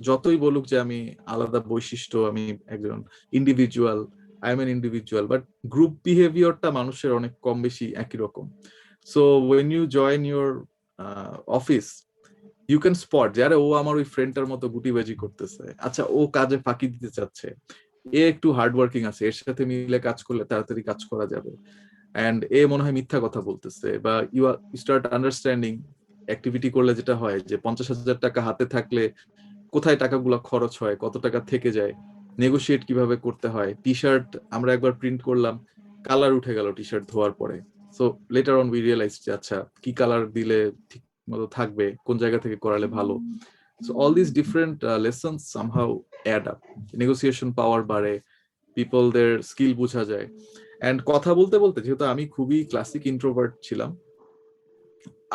যতই বলুক যে আমি আলাদা বৈশিষ্ট্য, আমি একজন individual, I am an individual, but group বিহেভিয়ারটা মানুষের অনেক কম বেশি একই রকম। So when you join your office, you can spot যে আরে ও আমার ওই ফ্রেন্ডটার মতো গুটিবাজি করতেছে, আচ্ছা ও কাজে ফাঁকি দিতে চাচ্ছে, এ একটু হার্ড ওয়ার্কিং আছে, এর সাথে মিলে কাজ করলে তাড়াতাড়ি কাজ করা যাবে, এন্ড এ মনে হয় মিথ্যা কথা বলতেছে। বা ইউ স্টার্ট আন্ডারস্ট্যান্ডিং অ্যাক্টিভিটি করলে যেটা হয় যে 50,000 টাকা হাতে থাকলে কোথায় টাকাগুলো খরচ হয়, কত টাকা থেকে যায়, নেগোশিয়েট কিভাবে করতে হয়। টি শার্ট আমরা একবার প্রিন্ট করলাম, কালার উঠে গেল টি শার্ট ধোয়ার পরে। So later on we realize যে আচ্ছা কি কালার দিলে ঠিক মতো থাকবে, কোন জায়গা থেকে করালে ভালো। So all this different lessons somehow add up, negotiation power বাড়ে, পিপলদের স্কিল বোঝা যায়। এন্ড কথা বলতে বলতে, যেহেতু আমি খুবই ক্লাসিক ইন্ট্রোভার্ট ছিলাম,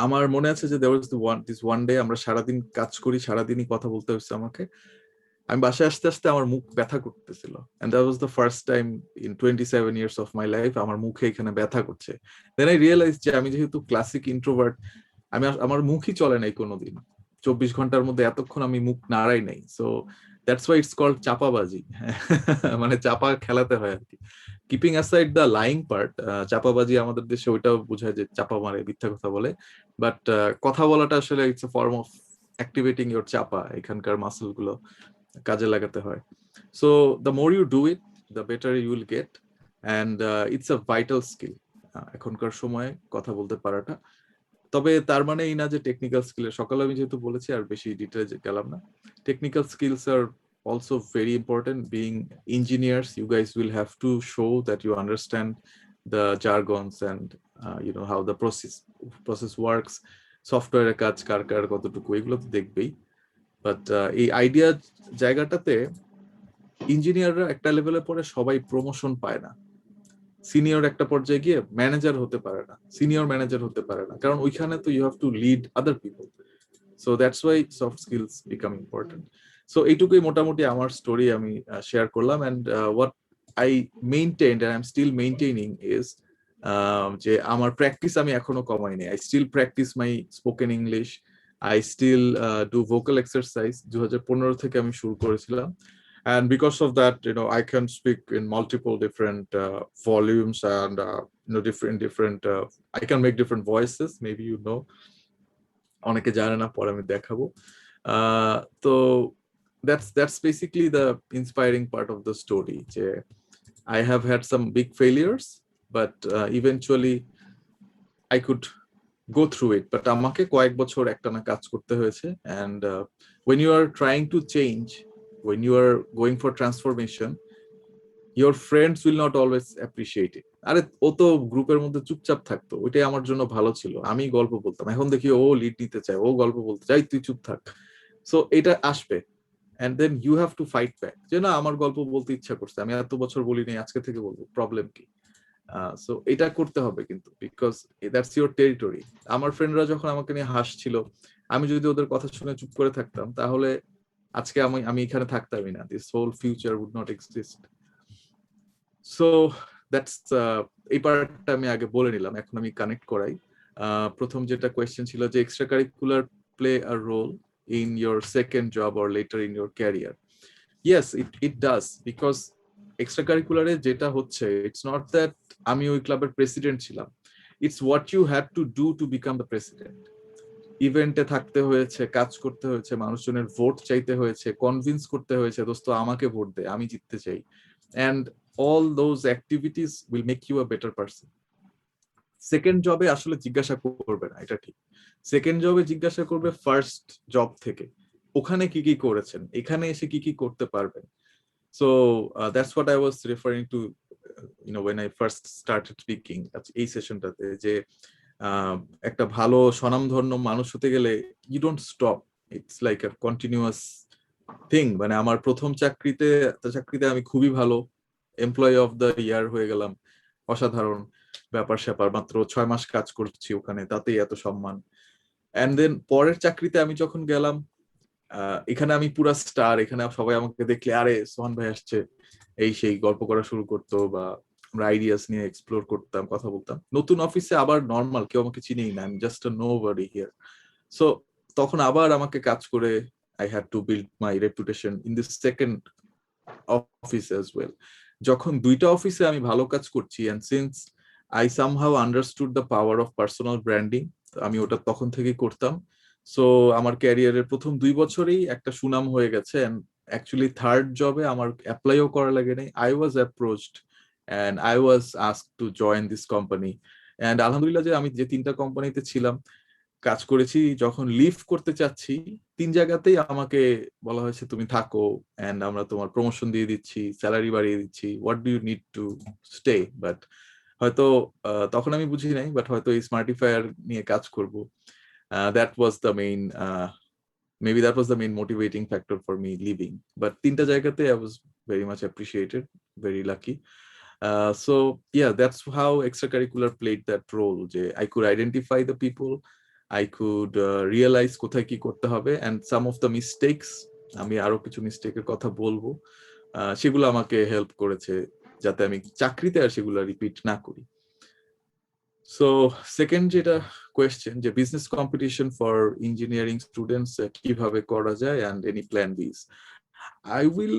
আমার মনে আছে যে দিস ওয়ান ডে আমরা সারাদিন কাজ করি, সারাদিনই কথা বলতে হচ্ছে আমাকে। আমি বাসায় আসতে আসতে আমার মুখ ব্যথা করতেছিল, and that was the first time in 27 years of my life আমার মুখে এখানে ব্যথা করছে। দেন আই রিয়েলাইজ যে আমি যেহেতু ক্লাসিক ইন্ট্রোভার্ট, আমার মুখই চলে নাই কোনোদিন, 24 ঘন্টার মধ্যে এতক্ষণ আমি মুখ নাড়াই নাই। So that's why it's called চাপাবাজি। মানে চাপা খেলাতে হয় আর কি। Keeping aside the lying part, চাপাবাজি আমাদের দেশে ওইটাও বোঝায় যে চাপা মারে, মিথ্যা কথা বলে, বাট কথা বলাটা আসলে it's a form of activating your চাপা, এখানকার মাসল গুলো কাজে লাগাতে হয়। So the more you do it, the better you will get, and it's a vital skill এখনকার সময়ে কথা বলতে পারাটা। তবে তার মানে এই না যে টেকনিক্যাল স্কিলের, সকালে আমি যেহেতু বলেছি আর বেশি ডিটেইলে গেলাম না, technical skills R also very important. Being engineers, you guys will have to show that you understand the jargons and you know how the process works, software কাজ কার কতটুকু, এগুলো তো দেখবেই। বাট এই আইডিয়া জায়গাটাতে ইঞ্জিনিয়াররা একটা লেভেলে পরে সবাই প্রমোশন পায় না, সিনিয়র একটা পর্যায়ে গিয়ে ম্যানেজার হতে পারে না, সিনিয়র ম্যানেজার হতে পারে না, কারণ ওইখানে তো you have to lead other people. So that's why soft skills become important. So এইটুকুই মোটামুটি আমার স্টোরি আমি শেয়ার করলাম। And what I maintained and I am still maintaining is যে আমার প্র্যাকটিস আমি এখনো কমাইনি। I still practice my spoken English, I still do vocal exercise. 2015 থেকে আমি শুরু করেছিলাম, and because of that, you know, I can speak in multiple different volumes and you know, different I can make different voices, maybe you know, অনেকে জানে না, পরে আমি দেখাবো। তো that's basically the inspiring part of the story, যে I have had some big failures, but eventually I could go through it, but আমাকে কয়েক বছর একটানা কাজ করতে হয়েছে। and when you are trying to change, when you are going for transformation, your friends will not always appreciate it. আরে ও তো গ্রুপের মধ্যে চুপচাপ থাকতো, ওইটাই আমার জন্য ভালো ছিল, আমি গল্প বলতাম। এখন দেখি ও লিড নিতে চায়, ও গল্প বলতে চাই, তুই চুপ থাক। সো এটা আসবে, and then you have to fight back, যে না আমার গল্প বলতে ইচ্ছা করছে, আমি এত বছর বলিনি, আজকে থেকে বলবো, প্রবলেম কি? সো এটা করতে হবে কিন্তু, বিকজ দ্যাটস ইউর টেরিটরি। আমার ফ্রেন্ডরা যখন আমাকে নিয়ে হাসছিল, আমি যদি ওদের কথা শুনে চুপ করে থাকতাম, তাহলে আজকে আমি এখানে থাকতামই না, this whole future would not exist. So that's এই পার্টটা আমি আগে বলে নিলাম, এখন আমি কানেক্ট করাই। প্রথম যেটা কোয়েশ্চেন ছিল যে extra curricular play a role in your second job or later in your career. Yes, it does, because extracurricular যেটা হচ্ছে, it's not that আমি ওই ক্লাবের প্রেসিডেন্ট ছিলাম, it's what you had to do to become the president. ইভেন্টে থাকতে হয়েছে, কাজ করতে হয়েছে, মানুষজনের ভোট চাইতে হয়েছে, কনভিন্স করতে হয়েছে, দোস্ত আমাকে ভোট দে, আমি জিততে চাই, and all those activities will make you a better person. Second জবে আসলে জিজ্ঞাসা করবে না, এটা ঠিক। সেকেন্ড জবে জিজ্ঞাসা করবে ফার্স্ট জব থেকে, ওখানে কি কি করেছেন, এখানে এসে কি কি করতে পারবেন। So that's what I was referring two, when I first started speaking এই সেশনটাতে, যে একটা ভালো স্বনামধন্য মানুষ হতে গেলে you don't stop, it's like a continuous thing. মানে আমার প্রথম চাকরিতে আমি খুবই ভালো এমপ্লয়ি অফ দ্য ইয়ার হয়ে গেলাম, অসাধারণ ব্যাপার স্যাপার, মাত্র 6 মাস কাজ করছি ওখানে, তাতেই এত সম্মান। এন্ড দেন পরের চাকরিতে আমি যখন গেলাম, এখানে আমি পুরা স্টার, এখানে সবাই আমাকে দেখলে আরে সোহান ভাই আসছে, এই সেই গল্প করা শুরু করতো, বা আমরা আইডিয়াস নিয়ে এক্সপ্লোর করতাম, কথা বলতাম। নতুন অফিসে আবার নর্মাল, কেউ আমাকে চিনেই না, আমি just a nobody here. So তখন আবার আমাকে কাজ করে I had to build my reputation in this second office as well. যখন দুইটা অফিসে আমি ভালো কাজ করছি, and since I somehow understood the power of personal branding, আমি ওটা তখন থেকেই করতাম। সো আমার ক্যারিয়ারের প্রথম 2 বছরেই একটা সুনাম হয়ে গেছে, এন্ড অ্যাকচুয়ালি থার্ড জবে আমার অ্যাপ্লাইও করা লাগে নাই, I was approached and I was asked to join this company. And আলহামদুলিল্লাহ যে আমি যে 3টা কোম্পানিতে ছিলাম, কাজ করেছি, যখন লিভ করতে চাচ্ছি 3 জায়গাতেই আমাকে বলা হয়েছে তুমি থাকো, এন্ড আমরা তোমার প্রমোশন দিয়ে দিচ্ছি, স্যালারি বাড়িয়ে দিচ্ছি, what do you need to stay. But হয়তো তখন আমি বুঝি নাই, বাট হয়তো এই স্মার্টিফায়ার নিয়ে কাজ করব, that was the main, maybe that was the main motivating factor for me leaving. But 3টা জায়গাতে I was very much appreciated, very lucky. So yeah, that's how extracurricular played that role, যে I could identify the people, I could realize কোথায় কি করতে হবে, and some of the mistakes, আমি আরো কিছু মিস্টেকের কথা বলবো, সেগুলো আমাকে হেল্প করেছে যাতে আমি চাকরিতে আর সেগুলো রিপিট না করি। সো সেকেন্ড যেটা কোয়েশ্চেন, যে business competition for engineering students কিভাবে করা যায়, and any plan Bs. I will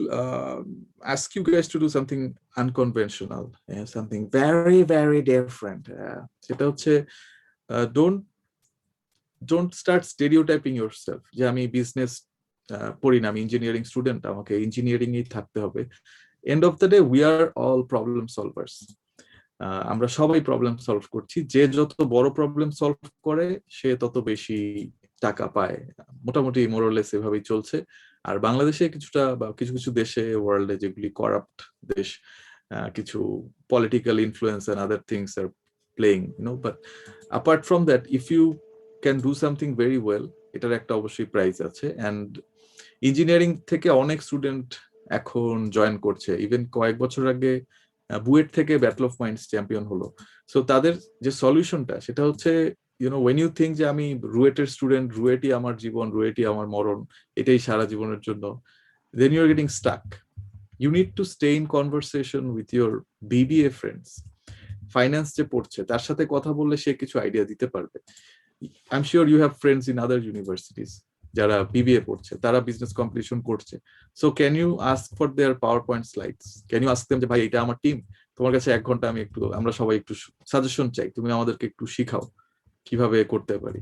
ask you guys to do something unconventional, something very very different. সেটা হচ্ছে don't start stereotyping yourself, যে আমি বিজনেস পড়ি না, আমি ইঞ্জিনিয়ারিং স্টুডেন্ট, আমাকে ইঞ্জিনিয়ারিং এই থাকতে হবে। End of the day we are all problem solvers, আমরা সবাই প্রবলেম সলভ করছি, যে যত বড় প্রবলেম সলভ করে সে তত বেশি টাকা পায়, মোটামুটি মোরলেস এভাবেই চলছে। আর বাংলাদেশে কিছুটা, বা কিছু কিছু দেশে ওয়ার্ল্ডে যেগুলি করাপ্ট দেশ, কিছু political influence and other things are playing, but apart from that, if you can do something very well, এটার একটা অবশ্যই প্রাইজ আছে। অ্যান্ড ইঞ্জিনিয়ারিং থেকে অনেক স্টুডেন্ট এখন জয়েন করছে, ইভেন কয়েক বছর আগে বুয়েট থেকে ব্যাটল অফ মাইন্ডস চ্যাম্পিয়ন হলো। সো তাদের যে সলিউশনটা, সেটা হচ্ছে when you think যে আমি রুয়েটের স্টুডেন্ট, রুয়েটই আমার জীবন, রুয়েটই আমার মরণ, এটাই সারা জীবনের জন্য, then you're getting stuck. You need to stay in conversation with your BBA friends. Finance যে পড়ছে তার সাথে কথা বললে সে কিছু আইডিয়া দিতে পারবে। I'm sure you have friends in other universities যারা বিবিএ পড়ছে, তারা বিজনেস কম্পিটিশন করছে। So can you ask for their power point slides, can you ask them যে ভাই এটা আমার টিম, তোমার কাছে 1 ঘন্টা আমরা সবাই একটু সাজেশন চাই, তুমি আমাদেরকে একটু শিখাও কিভাবে করতে পারি,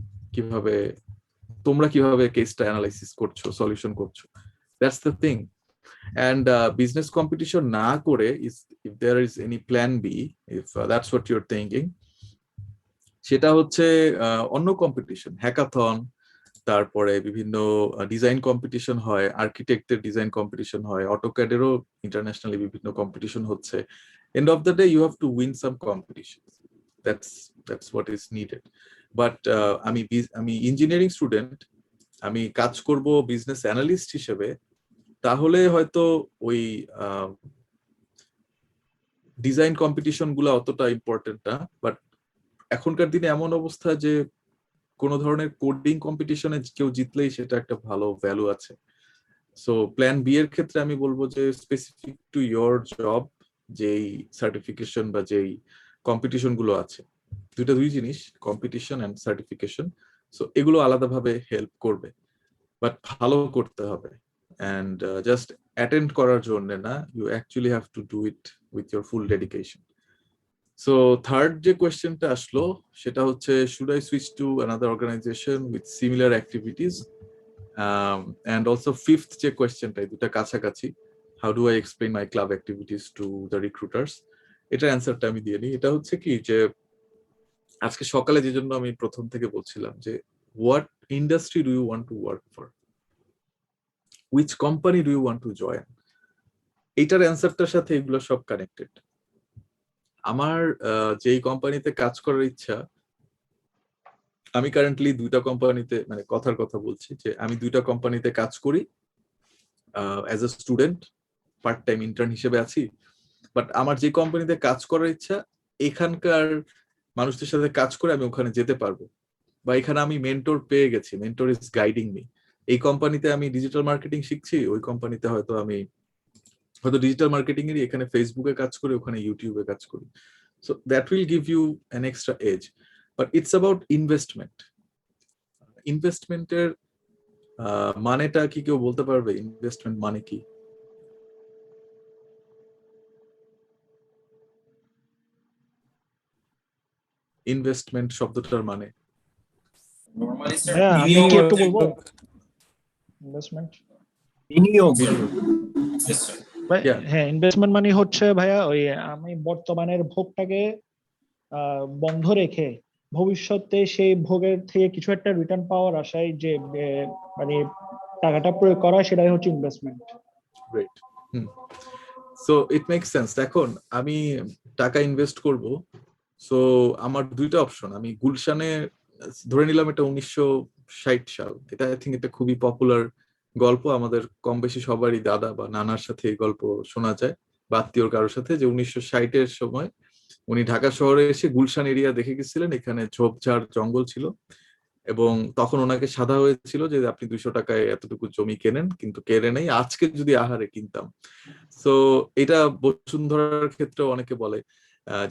তোমরা কিভাবে কেসটা অ্যানালাইসিস করছো, সলিউশন করছো। That's the thing. And business competition না করে, if there is any plan B, if that's what you're thinking, সেটা হচ্ছে অন্য কম্পিটিশন, হ্যাকাথন, তারপরে বিভিন্ন ডিজাইন কম্পিটিশন হয়, আর্কিটেক্টের ডিজাইন কম্পিটিশন হয়, অটোক্যাডেরও ইন্টারন্যাশনালি বিভিন্ন কম্পিটিশন হচ্ছে। End of the day you have to win some competition, that's what is needed. But আমি ইঞ্জিনিয়ারিং স্টুডেন্ট, আমি কাজ করব বিজনেস অ্যানালিস্ট হিসেবে, তাহলে হয়তো ওই ডিজাইন কম্পিটিশন গুলো অতটা ইম্পর্টেন্ট না। বাট এখনকার দিনে এমন অবস্থা যে কোনো ধরনের কোডিং কম্পিটিশনে কেউ জিতলেই সেটা একটা ভালো ভ্যালু আছে। সো প্ল্যান বি এর ক্ষেত্রে আমি বলবো যে স্পেসিফিক টু ইয়োর জব যেই সার্টিফিকেশন বা যেই কম্পিটিশন গুলো আছে, দুই জিনিস, কম্পিটিশন অ্যান্ড সার্টিফিকেশন। সো এগুলো আলাদাভাবে হেল্প করবে, বাট ভালো করতে হবে। অ্যান্ড জাস্ট অ্যাটেন্ড করার জন্য না, you actually have to do it with your full dedication. So third যে কোয়েশ্চেনটা আসলো সেটা হচ্ছে, should I switch to another organization with similar activities? And also fifth যে কোয়েশ্চেনটা, দুটা কাছাকাছি, how do I explain my club activities to the recruiters? এটার অ্যান্সারটা আমি দিয়ে নিই। এটা হচ্ছে কি যে আজকে সকালে যে জন্য আমি প্রথম থেকে বলছিলাম যে what industry do you want to work for, which company do you want to join, এইটার অ্যান্সারটার সাথে এগুলো সব কানেক্টেড। আমার যেই কোম্পানিতে কাজ করার ইচ্ছা, আমি কারেন্টলি দুইটা কোম্পানিতে, মানে কথার কথা বলছি যে আমি দুইটা কোম্পানিতে কাজ করি as a student, part time intern হিসেবে আছি। বাট আমার যে কোম্পানিতে কাজ করার ইচ্ছা, এখানকার মানুষদের সাথে কাজ করে আমি ওখানে যেতে পারবো, বা এখানে আমি মেন্টর পেয়ে গেছি, মেন্টর ইজ গাইডিং মি। এই কোম্পানিতে আমি ডিজিটাল মার্কেটিং শিখছি, ওই কোম্পানিতে হয়তো ডিজিটাল মার্কেটিং এরই এখানে ফেসবুকে কাজ করি, ওখানে ইউটিউবে কাজ করি। So that will give you an extra edge. But it's about investment. ইনভেস্টমেন্টের মানেটা কি কেউ বলতে পারবে? ইনভেস্টমেন্ট মানে কি? ইনভেস্টমেন্ট শব্দটার মানে আমি কি একটু বলবো? Investment, Yeah. হ্যাঁ, ইনভেস্টমেন্ট মানে হচ্ছে ভাইয়া ওই আমি বর্তমানের ভোগটাকে বন্ধ রেখে ভবিষ্যতে সেই ভোগের থেকে কিছু একটা রিটার্ন পাওয়ার আশায় যে মানে টাকাটা প্রয়োগ করা, সেটাই হচ্ছে investment. Great. So it makes sense. এখন আমি টাকা ইনভেস্ট করব, সো আমার দুইটা অপশন। আমি গুলশানে, ধরে নিলাম এটা 1960 সাল, এটা আই থিঙ্ক এটা খুবই পপুলার গল্প, আমাদের কম বেশি সবারই দাদা বা নানার সাথে এই গল্প শোনা যায়, বা আত্মীয়র কারোর সাথে, যে 1960-এর সময় উনি ঢাকা শহরে এসে গুলশান এরিয়া দেখে গেছিলেন, এখানে ঝোপঝাড় জঙ্গল ছিল, এবং তখন ওনাকে সাধা হয়েছিল যে আপনি 200 টাকায় এতটুকু জমি কেনেন, কিন্তু কেড়ে নেই, আজকে যদি আহারে কিনতাম। সো এটা বসুন্ধরার ক্ষেত্রে অনেকে বলে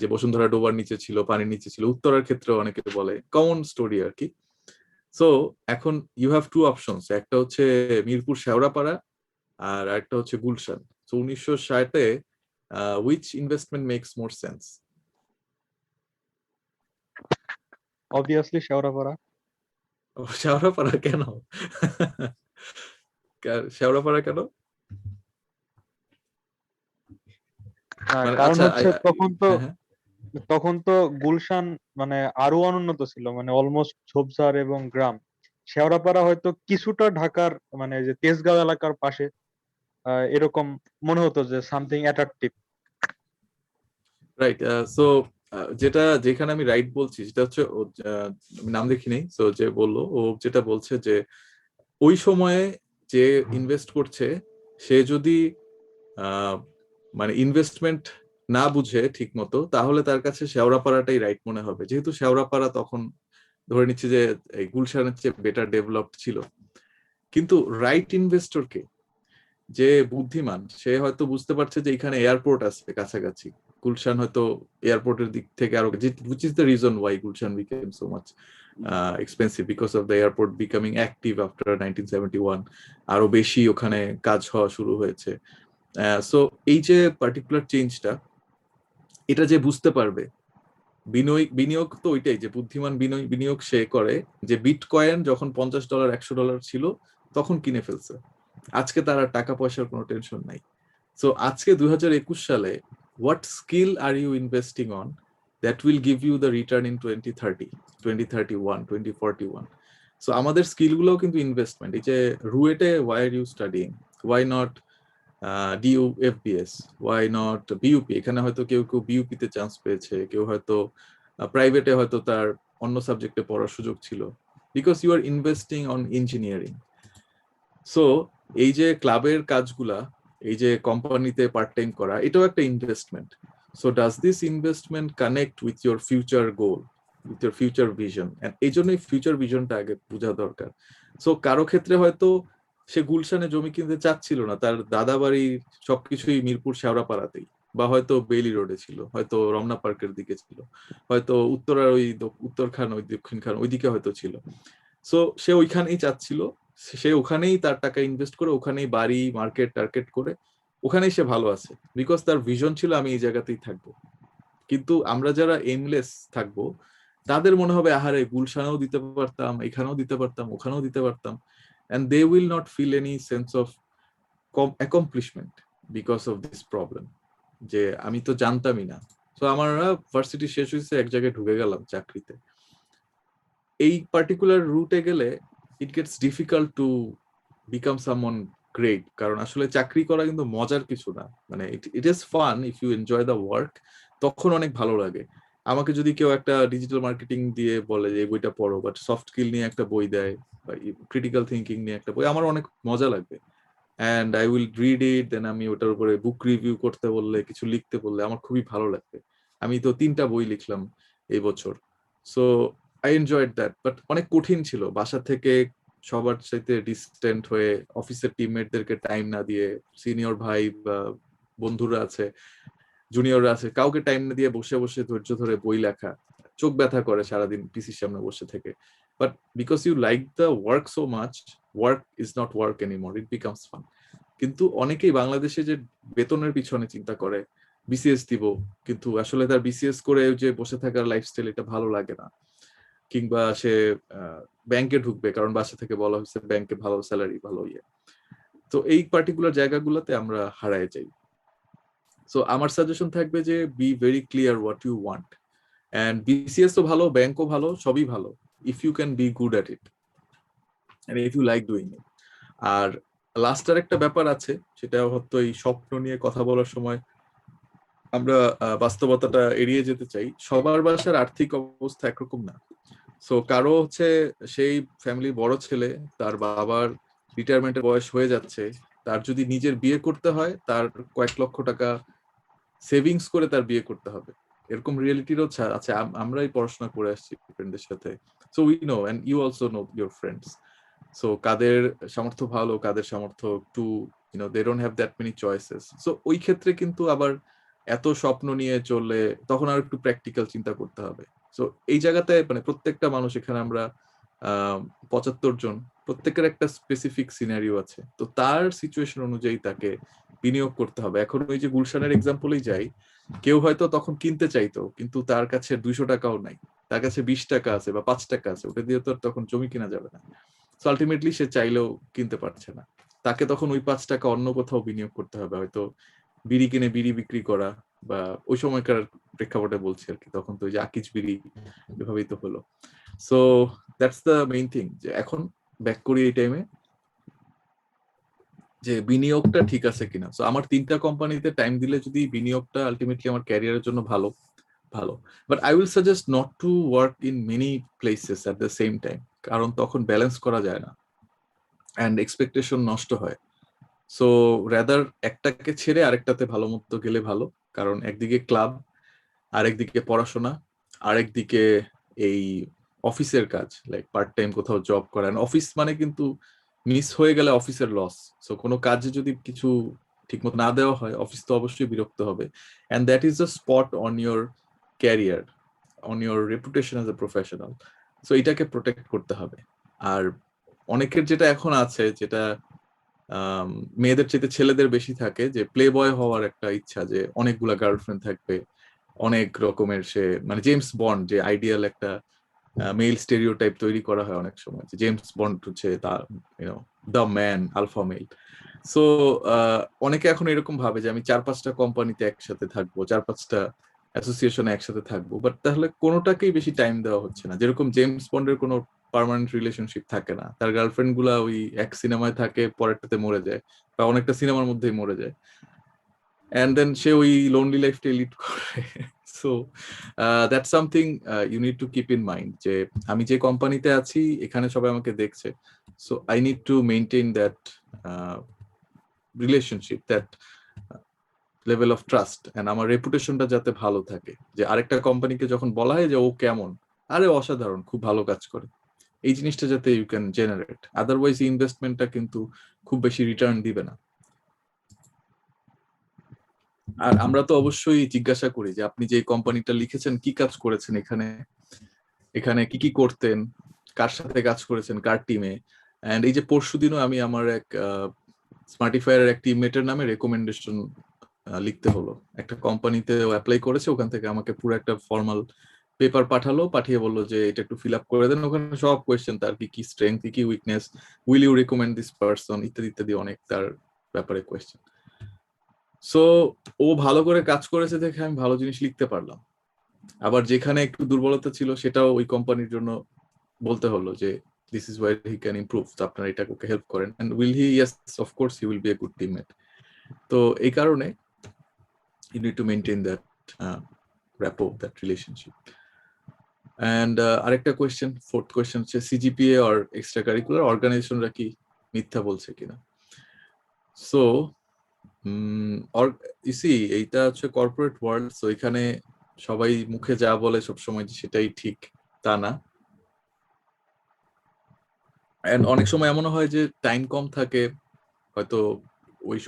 যে বসুন্ধরা ডোবার নিচে ছিল, পানির নিচে ছিল। উত্তরার ক্ষেত্রে অনেকে বলে, কমন স্টোরি আর কি। সো এখন ইউ হ্যাভ টু অপশনস, একটা হচ্ছে মিরপুর শেওড়াপাড়া আর একটা হচ্ছে গুলশান। সো 1960-এ which investment makes more sense? Obviously Shewrapara. Shewrapara কেন? শেওড়াপাড়া কেন? কারণ আচ্ছা, হচ্ছে হ্যাঁ, তখন তো গুলশান মানে আরো অনুন্নত ছিল, মানে অলমোস্ট ঝোপঝাড় এবং গ্রাম। শেওড়াপাড়া হয়তো কিছুটা ঢাকার মানে যে তেজগাঁও এলাকার পাশে, এরকম মনে হতো যে সামথিং অ্যাট্রাকটিভ। রাইট। সো যেখানে আমি রাইট বলছি সেটা হচ্ছে, আমি নাম দেখি নেই, সো যে বললো, ও যেটা বলছে যে ওই সময়ে যে ইনভেস্ট করছে সে যদি মানে ইনভেস্টমেন্ট না বুঝে ঠিক মতো, তাহলে তার কাছে শেওড়াপাড়াটাই রাইট মনে হবে, যেহেতু শেওড়াপাড়া তখন ধরে নিচ্ছে যে এই গুলশানের চেয়ে বেটার ডেভেলপড ছিল। কিন্তু রাইট ইনভেস্টরকে, যে বুদ্ধিমান, সে হয়তো বুঝতে পারছে যে এখানে এয়ারপোর্ট আছে কাছাকাছি, গুলশান হয়তো এয়ারপোর্টের দিক থেকে আরো, which is the reason why Gulshan became so much expensive, because of the airport becoming active after 1971, আরো বেশি ওখানে কাজ হওয়া শুরু হয়েছে। সো এই যে পার্টিকুলার চেঞ্জটা, এটা যে বুঝতে পারবে, বিনিয়োগ তো ওইটাই, যে বুদ্ধিমান বিনিয়োগ সে করে, যে বিটকয়েন যখন $50 $100 ছিল তখন কিনে ফেলছে, আজকে তার আর টাকা পয়সার কোনো টেনশন নাই। সো আজকে 2021 সালে what skill are you investing on that will give you the return in 2030, 2031, 2041? So আমাদের স্কিল গুলোও কিন্তু ইনভেস্টমেন্ট। এই যে রুয়েটে why are you studying, why not DU FBS, why not BUP? এখানে হয়তো কেউ কেউ বিইউপি তে চান্স পেয়েছে, কেউ হয়তো প্রাইভেটে হয়তো তার অন্য সাবজেক্টে পড়ার সুযোগ ছিল, because you are investing on engineering. So এই যে ক্লাবের কাজগুলা, এই যে কোম্পানিতে পার্ট টাইম করা, এটাও একটা investment. So does this investment connect with your future goal, with your future vision? এই জন্যই ফিউচার ভিশনটা আগে বোঝা দরকার। সো কারো ক্ষেত্রে হয়তো সে গুলশানে জমি কিনতে চাচ্ছিল না, তার দাদা বাড়ি সবকিছুই মিরপুর শেওড়াপাড়াতেই, বা হয়তো বেইলি রোডে ছিল, হয়তো রমনা পার্কের দিকে ছিল, হয়তো উত্তরার ওই উত্তরখান ওই দক্ষিণখান ওইদিকে হয়তো ছিল। সো সে ওইখানেই চাচ্ছিল, সে ওখানেই তার টাকা ইনভেস্ট করে, ওখানেই বাড়ি মার্কেট টার্গেট করে ওখানেই সে ভালো আছে, বিকজ তার ভিশন ছিল আমি এই জায়গাতেই থাকবো। কিন্তু আমরা যারা এইমলেস থাকবো, তাদের মনে হবে আহারে গুলশানেও দিতে পারতাম, এখানেও দিতে পারতাম, ওখানেও দিতে পারতাম, and they will not feel any sense of accomplishment because of this problem, যে আমি তো জানতামই না। তো আমার ভার্সিটি শেষ হয়েছে, এক জায়গায় ঢুকে গেলাম চাকরিতে। এই পার্টিকুলার রুটে গেলে it gets difficult to become someone great, কারণ আসলে চাকরি করা কিন্তু মজার কিছু না। মানে it is fun if you enjoy the work, তখন অনেক ভালো লাগে। আমাকে যদি কেউ একটা ডিজিটাল মার্কেটিং দিয়ে বলে যে এই বইটা পড়ো, বাট সফট স্কিল নিয়ে একটা বই দেয়, বা ক্রিটিক্যাল থিঙ্কিং নিয়ে একটা বই, আমার অনেক মজা লাগবে, and I will read it, then আমি ওটার উপরে বুক রিভিউ করতে বললে, কিছু লিখতে বললে আমার খুবই ভালো লাগবে। আমি তো 3টা বই লিখলাম এই বছর। So I enjoyed that, but অনেক কঠিন ছিল। বাসা থেকে সবার সাথে ডিস্টেন্ট হয়ে, অফিসের টিমমেটদেরকে টাইম না দিয়ে, সিনিয়র ভাই বা বন্ধুরা আছে, জুনিয়ররা আছে, কাউকে টাইম না দিয়ে বসে বসে ধৈর্য ধরে বই লেখা, চোখ ব্যথা করে সারাদিন পিসির সামনে বসে থেকে। But because you like the work so much, work is not work anymore, it becomes fun. কিন্তু অনেকেই বাংলাদেশে যে বেতনের পিছনে চিন্তা করে, বিসিএস দিব, কিন্তু আসলে তার বিসিএস করে যে বসে থাকার লাইফস্টাইল, এটা ভালো লাগে না। কিংবা সে ব্যাংকে ঢুকবে কারণ বাসা থেকে বলা হয়েছে ব্যাংকে ভালো স্যালারি, ভালো ইয়ে। তো এই পার্টিকুলার জায়গাগুলোতে আমরা হারায় যাই। সো আমার সাজেশন থাকবে যে be very clear what you want, and BCS তো ভালো, ব্যাংকও ভালো, সবই ভালো, if you can be good at it and if you like doing it. আর লাস্টের একটা ব্যাপার আছে, সেটা হয়তো এই স্বপ্ন নিয়ে কথা বলার সময় আমরা বাস্তবতাটা এড়িয়ে যেতে চাই। সবার বাসার আর্থিক অবস্থা একরকম না। সো কারো হচ্ছে সেই ফ্যামিলি বড় ছেলে, তার বাবার রিটায়ারমেন্টের বয়স হয়ে যাচ্ছে, তার যদি নিজের বিয়ে করতে হয়, তার কয়েক লক্ষ টাকা সেভিংস করে তার বিয়ে করতে হবে, এরকম রিয়েলিটিরও আছে। আমরাই পড়াশোনা করে আসছি ফ্রেন্ডদের সাথে, so we know and you also know your friends. So কাদের সামর্থ্য ভালো, কাদের সামর্থ্য একটু they don't have that many choices. So ওই ক্ষেত্রে কিন্তু আবার এত স্বপ্ন নিয়ে চললে তখন আর একটু প্র্যাকটিক্যাল চিন্তা করতে হবে। সো এই জায়গাতে মানে প্রত্যেকটা মানুষ, এখানে আমরা 75 জন, প্রত্যেকের একটা স্পেসিফিক সিনারিও আছে, তো তার সিচুয়েশন অনুযায়ী তাকে বিনিয়োগ করতে হবে। এখন ওই যে গুলশানের এক্সাম্পলেই যাই, কেউ হয়তো তখন কিনতে চাইতো, কিন্তু তার কাছে 200 টাকাও নাই, তার কাছে 20 টাকা আছে বা 5 টাকা আছে, ওটা দিয়ে তো তখন জমি কিনা যাবে না। সো আলটিমেটলি সে চাইলেও কিনতে পারছে না, তাকে তখন ওই 5 টাকা অন্য কোথাও বিনিয়োগ করতে হবে, হয়তো বিড়ি কিনে বিড়ি বিক্রি করা, বা ওই সময়কার প্রেক্ষাপটে বলছি আর কি, তখন তো ওই যে আকিজ বিড়ি, এভাবেই তো হলো। So that's the main thing, যে এখন ব্যাক করি এই টাইমে, যে বিনিয়োগটা ঠিক আছে কিনা। সো আমার 3টা কোম্পানিতে টাইম দিলে যদি বিনিয়োগটা আলটিমেটলি আমার ক্যারিয়ারের জন্য ভালো, but I will suggest not to work in many places at the same time, কারণ তখন ব্যালেন্স করা যায় না অ্যান্ড এক্সপেকটেশন নষ্ট হয়। সো রাদার একটাকে ছেড়ে আরেকটাতে ভালো মতো গেলে ভালো, কারণ একদিকে ক্লাব, আরেকদিকে পড়াশোনা, আরেকদিকে এই অফিসের কাজ, লাইক পার্ট টাইম কোথাও জব করা। অফিস মানে কিন্তু মিস হয়ে গেলে অফিসের লস। সো কোনো কাজে যদি কিছু ঠিকমতো না দেওয়া হয়, অফিস তো অবশ্যই বিরক্ত হবে, and that is the spot on your career, on your reputation as a professional. So এটাকে প্রোটেক্ট করতে হবে। আর অনেকের যেটা এখন আছে, যেটা মেয়েদের চাইতে ছেলেদের বেশি থাকে, যে প্লে বয় হওয়ার একটা ইচ্ছা, যে অনেকগুলা গার্লফ্রেন্ড থাকবে, অনেক রকমের, সে মানে জেমস বন্ড, যে আইডিয়াল একটা মেল স্টেরিওটাইপ তৈরি করা হয় অনেক সময়, যে জেমস বন্ড হচ্ছে তার the man, alpha male. So অনেকে এখন এরকম ভাবে যে আমি 4-5টা কোম্পানিতে একসাথে থাকবো, 4-5টা অ্যাসোসিয়েশনে একসাথে থাকবো, বাট তাহলে কোনোটাকেই বেশি টাইম দেওয়া হচ্ছে না। যেরকম জেমস বন্ডের কোনো পার্মানেন্ট রিলেশনশিপ থাকে না, তার গার্লফ্রেন্ড গুলা ওই এক সিনেমায় থাকে, পরেরটাতে মরে যায় বা অনেকটা সিনেমার মধ্যেই মরে যায়, and then সে ওই লোনলি লাইফটা লিড করে। So that's something you need to keep in mind, যে আমি যে কোম্পানিতে আছি এখানে সবাই আমাকে দেখছে, so I need to maintain that relationship, that level of trust, and আমার রেপুটেশনটা যাতে ভালো থাকে, যে আরেকটা কোম্পানিকে যখন বলা হয় যে ও কেমন, আরে অসাধারণ, খুব ভালো কাজ করে, এই জিনিসটা যাতে ইউ ক্যান জেনারেট, আদারওয়াইজ ইনভেস্টমেন্টটা কিন্তু খুব বেশি রিটার্ন দিবে না। আর আমরা তো অবশ্যই জিজ্ঞাসা করি যে আপনি যে কোম্পানিটা লিখেছেন কি কাজ করেছেন, এখানে এখানে কি কি করতেন, কার সাথে কাজ করেছেন, কার টিমে। এন্ড এই যে পরশুদিনও আমি আমার এক স্মার্টিফায়ারের এক টিমমেটের নামে রেকমেন্ডেশন লিখতে হলো, একটা কোম্পানিতে অ্যাপ্লাই করেছে, ওখান থেকে আমাকে পুরো একটা ফর্মাল পেপার পাঠালো, পাঠিয়ে বললো যে এটা একটু ফিল আপ করে দেন, ওখানে সব কোয়েশ্চেন, তার কি কি স্ট্রেংথ, কি কি weakness, will you recommend this person, ইত্যাদি ইত্যাদি, অনেক তার ব্যাপারে কোয়েশ্চেন। সো ও ভালো করে কাজ করেছে দেখে আমি ভালো জিনিস লিখতে পারলাম, আবার যেখানে একটু দুর্বলতা ছিল সেটাও ওই কোম্পানির জন্য বলতে হলো যে this is war he can improve, তো আপনারা এটা ওকে হেল্প করেন, and will he, yes of course he will be a good teammate. তো এই কারণে you need to maintain that rapport, that relationship. And আরেকটা কোয়েশ্চেন, ফোর্থ কোয়েশ্চেন হচ্ছে সিজিপিএ অর এক্সট্রা কারিকুলার অর্গানাইজেশনরা কি মিথ্যা বলছে কিনা। সো ইসি এইটা হচ্ছে কর্পোরেট ওয়ার্ল্ড, সো এখানে সবাই মুখে যা বলে সবসময় সেটাই ঠিক তা না। এন্ড অনেক সময় এমন হয় যে টাইম কম থাকে, হয়তো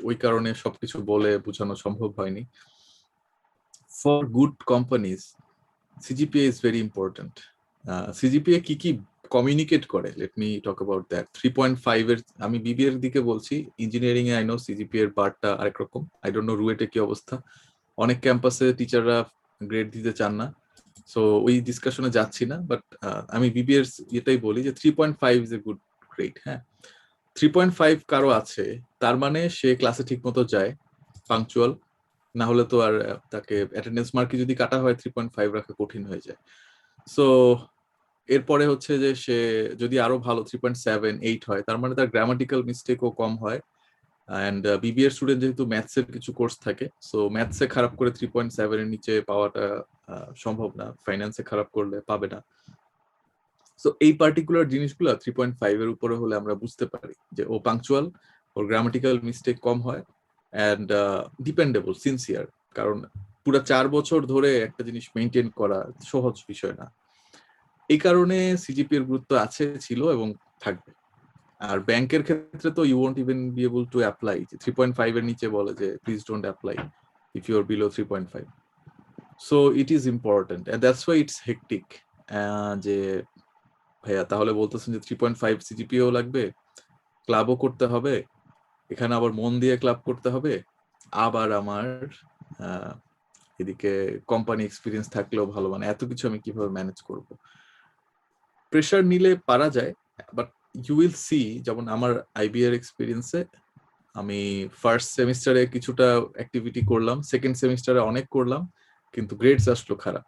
ওই কারণে সবকিছু বলে বোঝানো সম্ভব হয়নি। For good companies, CGPA is very important. CGPA কি কমিউনিকেট করে, let me talk about that. 3.5 এর, আমি বিবিএ এর দিকে বলছি, engineering A I know CGPA এর বারটা আরেক রকম, আই ডোন্ট নো রুয়েটে কি অবস্থা, অনেক ক্যাম্পাসে টিচাররা গ্রেড দিতে চান না, সো ওই ডিসকাশনে যাচ্ছি না, বাট আমি বিবিএ এর এটাই বলি যে 3.5 ইজ এ গুড গ্রেড। হ্যাঁ, 3.5 কারো আছে, তার মানে সে ক্লাসে ঠিক মতো যায়, পাংচুয়াল, না হলে তো আর তাকে অ্যাটেন্ডেন্স মার্কে যদি কাটা হয় 3.5 রাখা কঠিন হয়ে যায়। সো এরপরে হচ্ছে যে সে যদি আরো ভালো 3.7, 8 হয়, তার মানে তার গ্রামাটিক্যাল মিস্টেকও কম হয়। অ্যান্ড বিবিএ স্টুডেন্ট যেহেতু ম্যাথসের কিছু কোর্স থাকে, সো ম্যাথসে খারাপ করে 3.7 এর নিচে পাওয়াটা সম্ভব না, ফাইন্যান্সে খারাপ করলে পাবে না। সো এই পার্টিকুলার জিনিসগুলো 3.5 এর উপরে হলে আমরা বুঝতে পারি যে ও পাংচুয়াল, ওর গ্রামাটিক্যাল মিস্টেক কম হয়, অ্যান্ড ডিপেন্ডেবল, সিনসিয়ার। কারণ পুরো 4 বছর ধরে একটা জিনিস মেনটেন করা সহজ বিষয় না, এই কারণে সিজিপি এর গুরুত্ব আছে, ছিল এবং থাকবে। আর ব্যাংকের ক্ষেত্রে তো you won't even be able to apply, 3.5 এর নিচে বলে যে please don't apply if you are below 3.5। So it is important, and that's why it's hectic. যে ভাইয়া তাহলে বলতেছেন যে 3.5 সিজিপিও লাগবে, ক্লাবও করতে হবে, এখানে আবার মন দিয়ে ক্লাব করতে হবে, আবার আমার এদিকে কোম্পানি এক্সপিরিয়েন্স থাকলেও ভালো, মানে এত কিছু আমি কিভাবে ম্যানেজ করব। প্রেশার নিলে পারা যায়, বাট ইউ উইল সি, যেমন আমার আইবি এর এক্সপিরিয়েন্সে আমি ফার্স্ট সেমিস্টারে কিছুটা অ্যাক্টিভিটি করলাম, সেকেন্ড সেমিস্টারে অনেক করলাম, কিন্তু গ্রেডস আসলো খারাপ।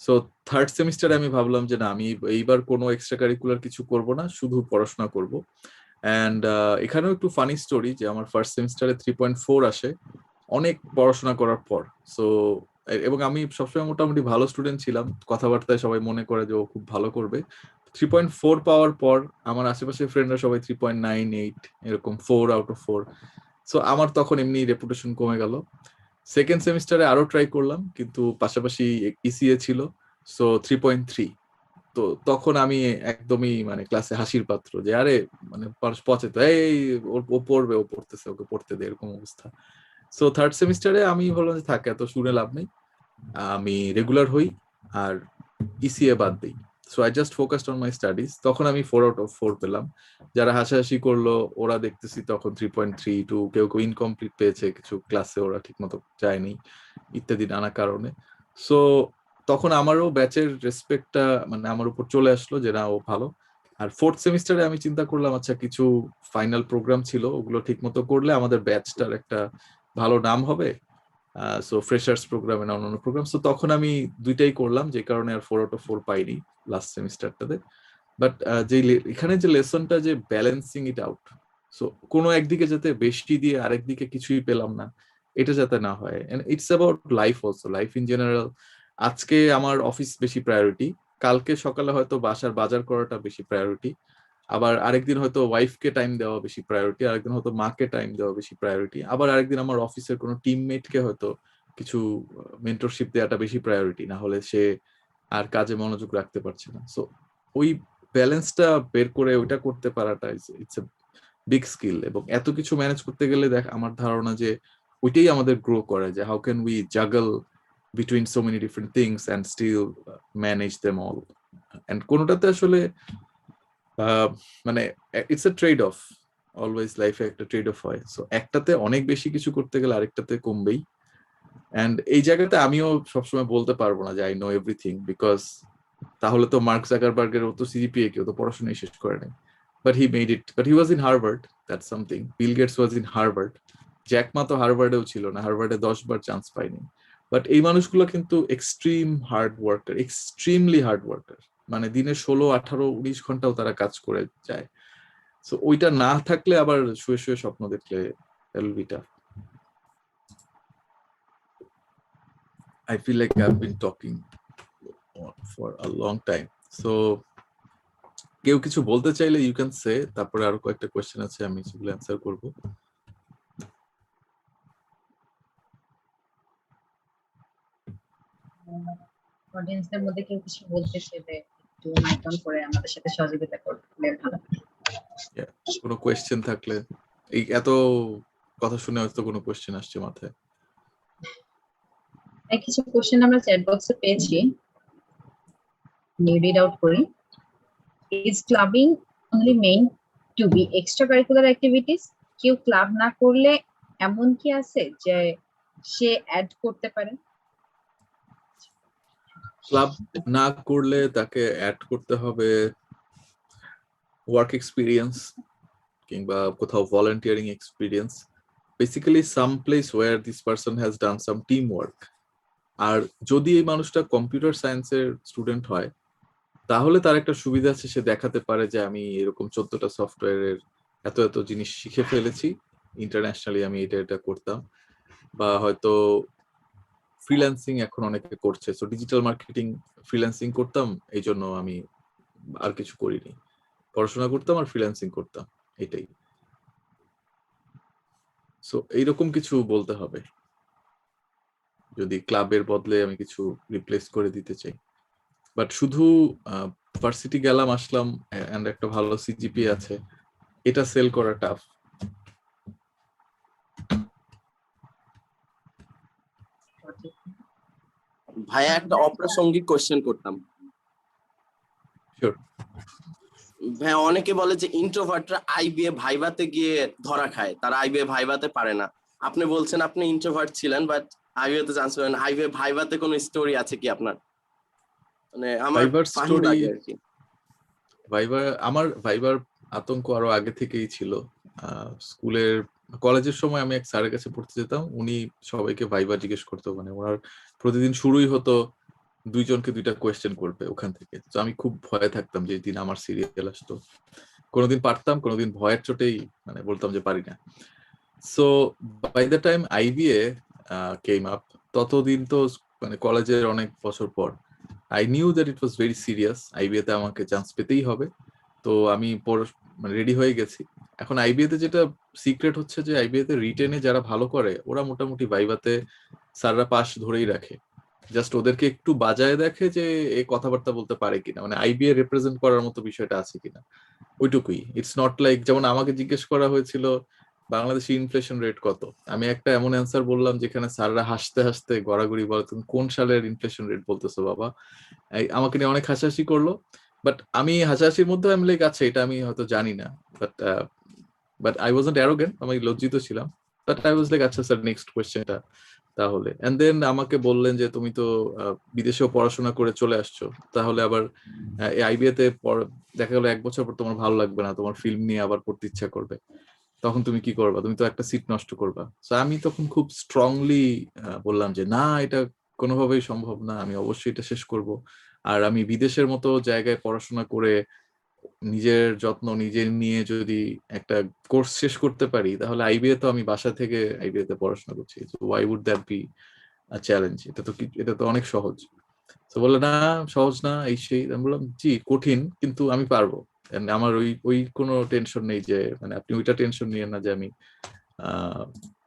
সো থার্ড সেমিস্টারে আমি ভাবলাম যে না, আমি এইবার কোনো এক্সট্রা কারিকুলার কিছু করব না, শুধু পড়াশোনা করব। অ্যান্ড এখানেও একটু ফানি স্টোরি, যে আমার ফার্স্ট সেমিস্টারে 3.4 আসে অনেক পড়াশোনা করার পর। সো এবং আমি সবসময় মোটামুটি ভালো স্টুডেন্ট ছিলাম, কথাবার্তায় সবাই মনে করে যে ও খুব ভালো করবে। 3.4 পাওয়ার পর আমার আশেপাশে ফ্রেন্ডরা সবাই 3.9, 8 এরকম, 4 আউট অফ 4। সো আমার তখন এমনি রেপুটেশন কমে গেল। সেকেন্ড সেমিস্টারে আরো ট্রাই করলাম, কিন্তু পাশাপাশি ইসিএ ছিল, সো 3.3। তো তখন আমি একদমই মানে ক্লাসে হাসির পাত্র, যে আরে মানে পচে তো, এই ও পড়বে, ও পড়তেছে, ওকে পড়তে দে, এরকম অবস্থা। সো থার্ড সেমিস্টারে আমি বললাম যে থাকে, এত শুনে লাভ নেই, আমি রেগুলার হই আর ইসিএ বাদ দিই। So I just focused on my studies. তখন আমি 4 আউট অফ 4 পেলাম। যারা হাসাহাসি করলো ওরা দেখতেছি তখন 3.32, কেউ কেউ ইনকমপ্লিট পেয়েছে, কিছু ক্লাসে ওরা ঠিক মতো যায়নি, ইত্যাদি নানা কারণে। সো তখন আমারও ব্যাচের রেসপেক্টটা মানে আমার উপর চলে আসলো যে না, ও ভালো। আর ফোর্থ সেমিস্টারে আমি চিন্তা করলাম, আচ্ছা কিছু ফাইনাল প্রোগ্রাম ছিল, ওগুলো ঠিক মতো করলে আমাদের ব্যাচটার একটা ভালো নাম হবে। সো ফ্রেশার্স প্রোগ্রাম না অন্যান্য প্রোগ্রাম, সো তখন আমি দুইটাই করলাম, যে কারণে আর 4 আউট অফ 4 পাইনি লাস্ট সেমিস্টারটাতে। বাট এখানে যে লেসনটা যে ব্যালেন্সিং ইট আউট, সো কোনো একদিকে যাতে বেশি দিয়ে আরেকদিকে কিছুই পেলাম না, এটা যাতে না হয়। And it's about life also, life in general. আজকে আমার অফিস বেশি প্রায়োরিটি, কালকে সকালে হয়তো বাসার বাজার করাটা বেশি প্রায়োরিটি, আবার আরেকদিন হয়তো ওয়াইফকে টাইম দেওয়া বেশি প্রায়োরিটি, আরেকদিন হয়তো মাকে টাইম দেওয়া বেশি প্রায়োরিটি, আবার আরেকদিন আমার অফিসের কোনো টিমমেটকে হয়তো কিছু মেন্টরশিপ দেওয়াটা বেশি প্রায়োরিটি, না হলে সে আর কাজে মনোযোগ রাখতে পারছে না। সো ওই ব্যালেন্সটা বের করে ওইটা করতে পারাটা ইটস এ বিগ স্কিল। এবং এত কিছু ম্যানেজ করতে গেলে দেখ, আমার ধারণা যে ওইটাই আমাদের গ্রো করে, যে how can we juggle between so many different things and still manage them all. And কোনোটাতে আসলে মানে it's a trade off, always লাইফে একটা ট্রেড অফ হয়। সো একটাতে অনেক বেশি কিছু করতে গেলে আরেকটাতে কমবেই। অ্যান্ড এই জায়গাতে আমিও সবসময় বলতে পারবো না যে আই নো এভরিথিং, বিকজ তাহলে তো মার্ক জাকারবার্গের ও তো সিজিপিএ কেউ তো পড়াশোনাই শেষ করে নাই, but he made it, but he was in Harvard, that's something. Bill Gates was in Harvard, Jack Ma তো হার্ভার্ডেও ছিল না, হার্ভার্ডে 10 বার চান্স পাইনি। বাট এই মানুষগুলো কিন্তু extreme hard worker, extremely hard worker, মানে দিনে 16, 18, 19 ঘন্টাও তারা কাজ করে যায়। সো ওইটা না থাকলে আবার শুয়ে শুয়ে স্বপ্ন দেখলে it'll be tough. I feel like I've been talking for a long time. So কেউ কিছু বলতে চাইলে ইউ ক্যান সে, তারপরে আরো কয়েকটা কোয়েশ্চেন আছে আমি সেগুলো অ্যানসার করব। অডিয়েন্সদের মধ্যে কেউ কিছু বলতে চাইলে একটু মাইক অন করে আমাদের সাথে সহযোগিতা করলে ভালো। কোনো কোয়েশ্চেন থাকলে, এই এত কথা শুনে হয়তো কোনো কোয়েশ্চেন আসছে মাথায়। কিছু কোশ্চেন আমরা চ্যাট বক্সে পেয়েছি, নিউ রিড আউট করি। Is clubbing only main to be extra curricular activities? কেউ ক্লাব না করলে এমন কি আছে যে সে অ্যাড করতে পারে? ক্লাব না করলে তাকে অ্যাড করতে হবে ওয়ার্ক এক্সপিরিয়েন্স কিংবা কোথাও volunteering experience, basically some place where this person has done some team work. আর যদি এই মানুষটা কম্পিউটার সায়েন্সের স্টুডেন্ট হয়, তাহলে তার একটা সুবিধা আছে, সে দেখাতে পারে যে আমি এরকম 14টা সফটওয়্যারের এত এত জিনিস শিখে ফেলেছি, ইন্টারন্যাশনালি আমি এটা এটা করতাম। বা হয়তো ফ্রিল্যান্সিং এখন অনেকে করছে, সো ডিজিটাল মার্কেটিং ফ্রিল্যান্সিং করতাম, এই জন্য আমি আর কিছু করিনি, পড়াশোনা করতাম আর ফ্রিল্যান্সিং করতাম, এটাই। সো এইরকম কিছু বলতে হবে যদি ক্লাবের বদলে আমি কিছু রিপ্লেস করে দিতে চাই। বাট শুধু ভার্সিটি গেলাম আসলাম এন্ড একটা ভালো সিজিপি আছে, এটা সেল করা টাফ। ভাইয়া একটা অপ্রাসঙ্গিক কোশ্চেন করতাম। শিওর। ভাইয়া অনেকে বলে যে ইন্ট্রোভার্টরা আইবিএ ভাইভাতে গিয়ে ধরা খায়, তারা আইবিএ ভাইভাতে পারে না। আপনি বলছেন আপনি ইন্ট্রোভার্ট ছিলেন, বাট আইবিএতে চান্স পেলেন। আইবিএ ভাইভাতে কোনো স্টোরি আছে কি আপনার? মানে আমার ফানি লাগে আর কি। ভাইবার আতঙ্ক আরো আগে থেকেই ছিল। স্কুলের কলেজের সময় আমি এক স্যারের কাছে পড়তে যেতাম, উনি সবাইকে ভাইবা জিজ্ঞেস করতো, মানে ওনার প্রতিদিন শুরুই হতো 2 জনকে 2টা কোয়েশ্চেন করবে ওখান থেকে। তো আমি খুব ভয়ে থাকতাম যে দিন আমার সিরিয়াল আসতো, কোনোদিন পারতাম, কোনোদিন ভয়ের চোটেই মানে বলতাম যে পারি না। So by the time IBA came up, ততদিন তো মানে কলেজের অনেক বছর পর, I knew that it was very serious, IBA তে আমাকে চান্স পেতেই হবে। তো আমি মানে রেডি হয়ে গেছি। এখন আইবিএ তে যেটা সিক্রেট হচ্ছে যে আইবিএ তে রিটেনে যারা ভালো করে ওরা মোটামুটি ভাইভাতে স্যাররা পাস ধরেই রাখে, জাস্ট ওদেরকে একটু বাজায় দেখে যে এই কথাবার্তা বলতে পারে কিনা, মানে আইবিএ রিপ্রেজেন্ট করার মতো বিষয়টা আছে কিনা, ওইটুকুই। ইটস নট লাইক যেমন আমাকে জিজ্ঞেস করা হয়েছিল বাংলাদেশে ইনফ্লেশন রেট কত, আমি একটা এমন অ্যান্সার বললাম যেখানে স্যাররা হাসতে হাসতে গড়াগড়ি বলে তুমি কোন সালের ইনফ্লেশন রেট বলতেছো বাবা। আমাকে নিয়ে অনেক হাসাহাসি করলো, বাট আমি হাসাহাসির মধ্যে আমি লাইক আচ্ছা এটা আমি হয়তো জানি না, বাট আই ওয়াজন্ট অ্যারোগেন্ট, আমি লজ্জিত ছিলাম, বাট আই ওয়াজ লাইক আচ্ছা স্যার নেক্সট কোয়েশ্চেনটা তাহলে। এন্ড দেন আমাকে বললেন যে তুমি তো বিদেশেও পড়াশোনা করে চলে আসছো, তাহলে আবার আইবিএ তে দেখা গেলো 1 বছর পর তোমার ভালো লাগবে না, তোমার ফিল্ম নিয়ে আবার পড়তে ইচ্ছা করবে, তখন তুমি কি করবা, তুমি তো একটা সিট নষ্ট করবা। সো আমি তখন খুব স্ট্রংলি বললাম যে না, এটা কোনোভাবেই সম্ভব না, আমি অবশ্যই এটা শেষ করব। আর আমি বিদেশের মতো জায়গায় পড়াশোনা করে নিজের যত্ন নিজে নিয়ে যদি একটা কোর্স শেষ করতে পারি, তাহলে আইবিএ তো আমি বাসা থেকে আইবিএ তে পড়াশোনা করছি, so why would that be a challenge? এটা তো অনেক সহজ। তো বললো না, সহজ না, এই সেই। আমি বললাম জি কঠিন, কিন্তু আমি পারবো। And আমার ওই ওই কোনো টেনশন নেই যে, মানে আপনি ওইটা টেনশন নিয়ে না যে আমি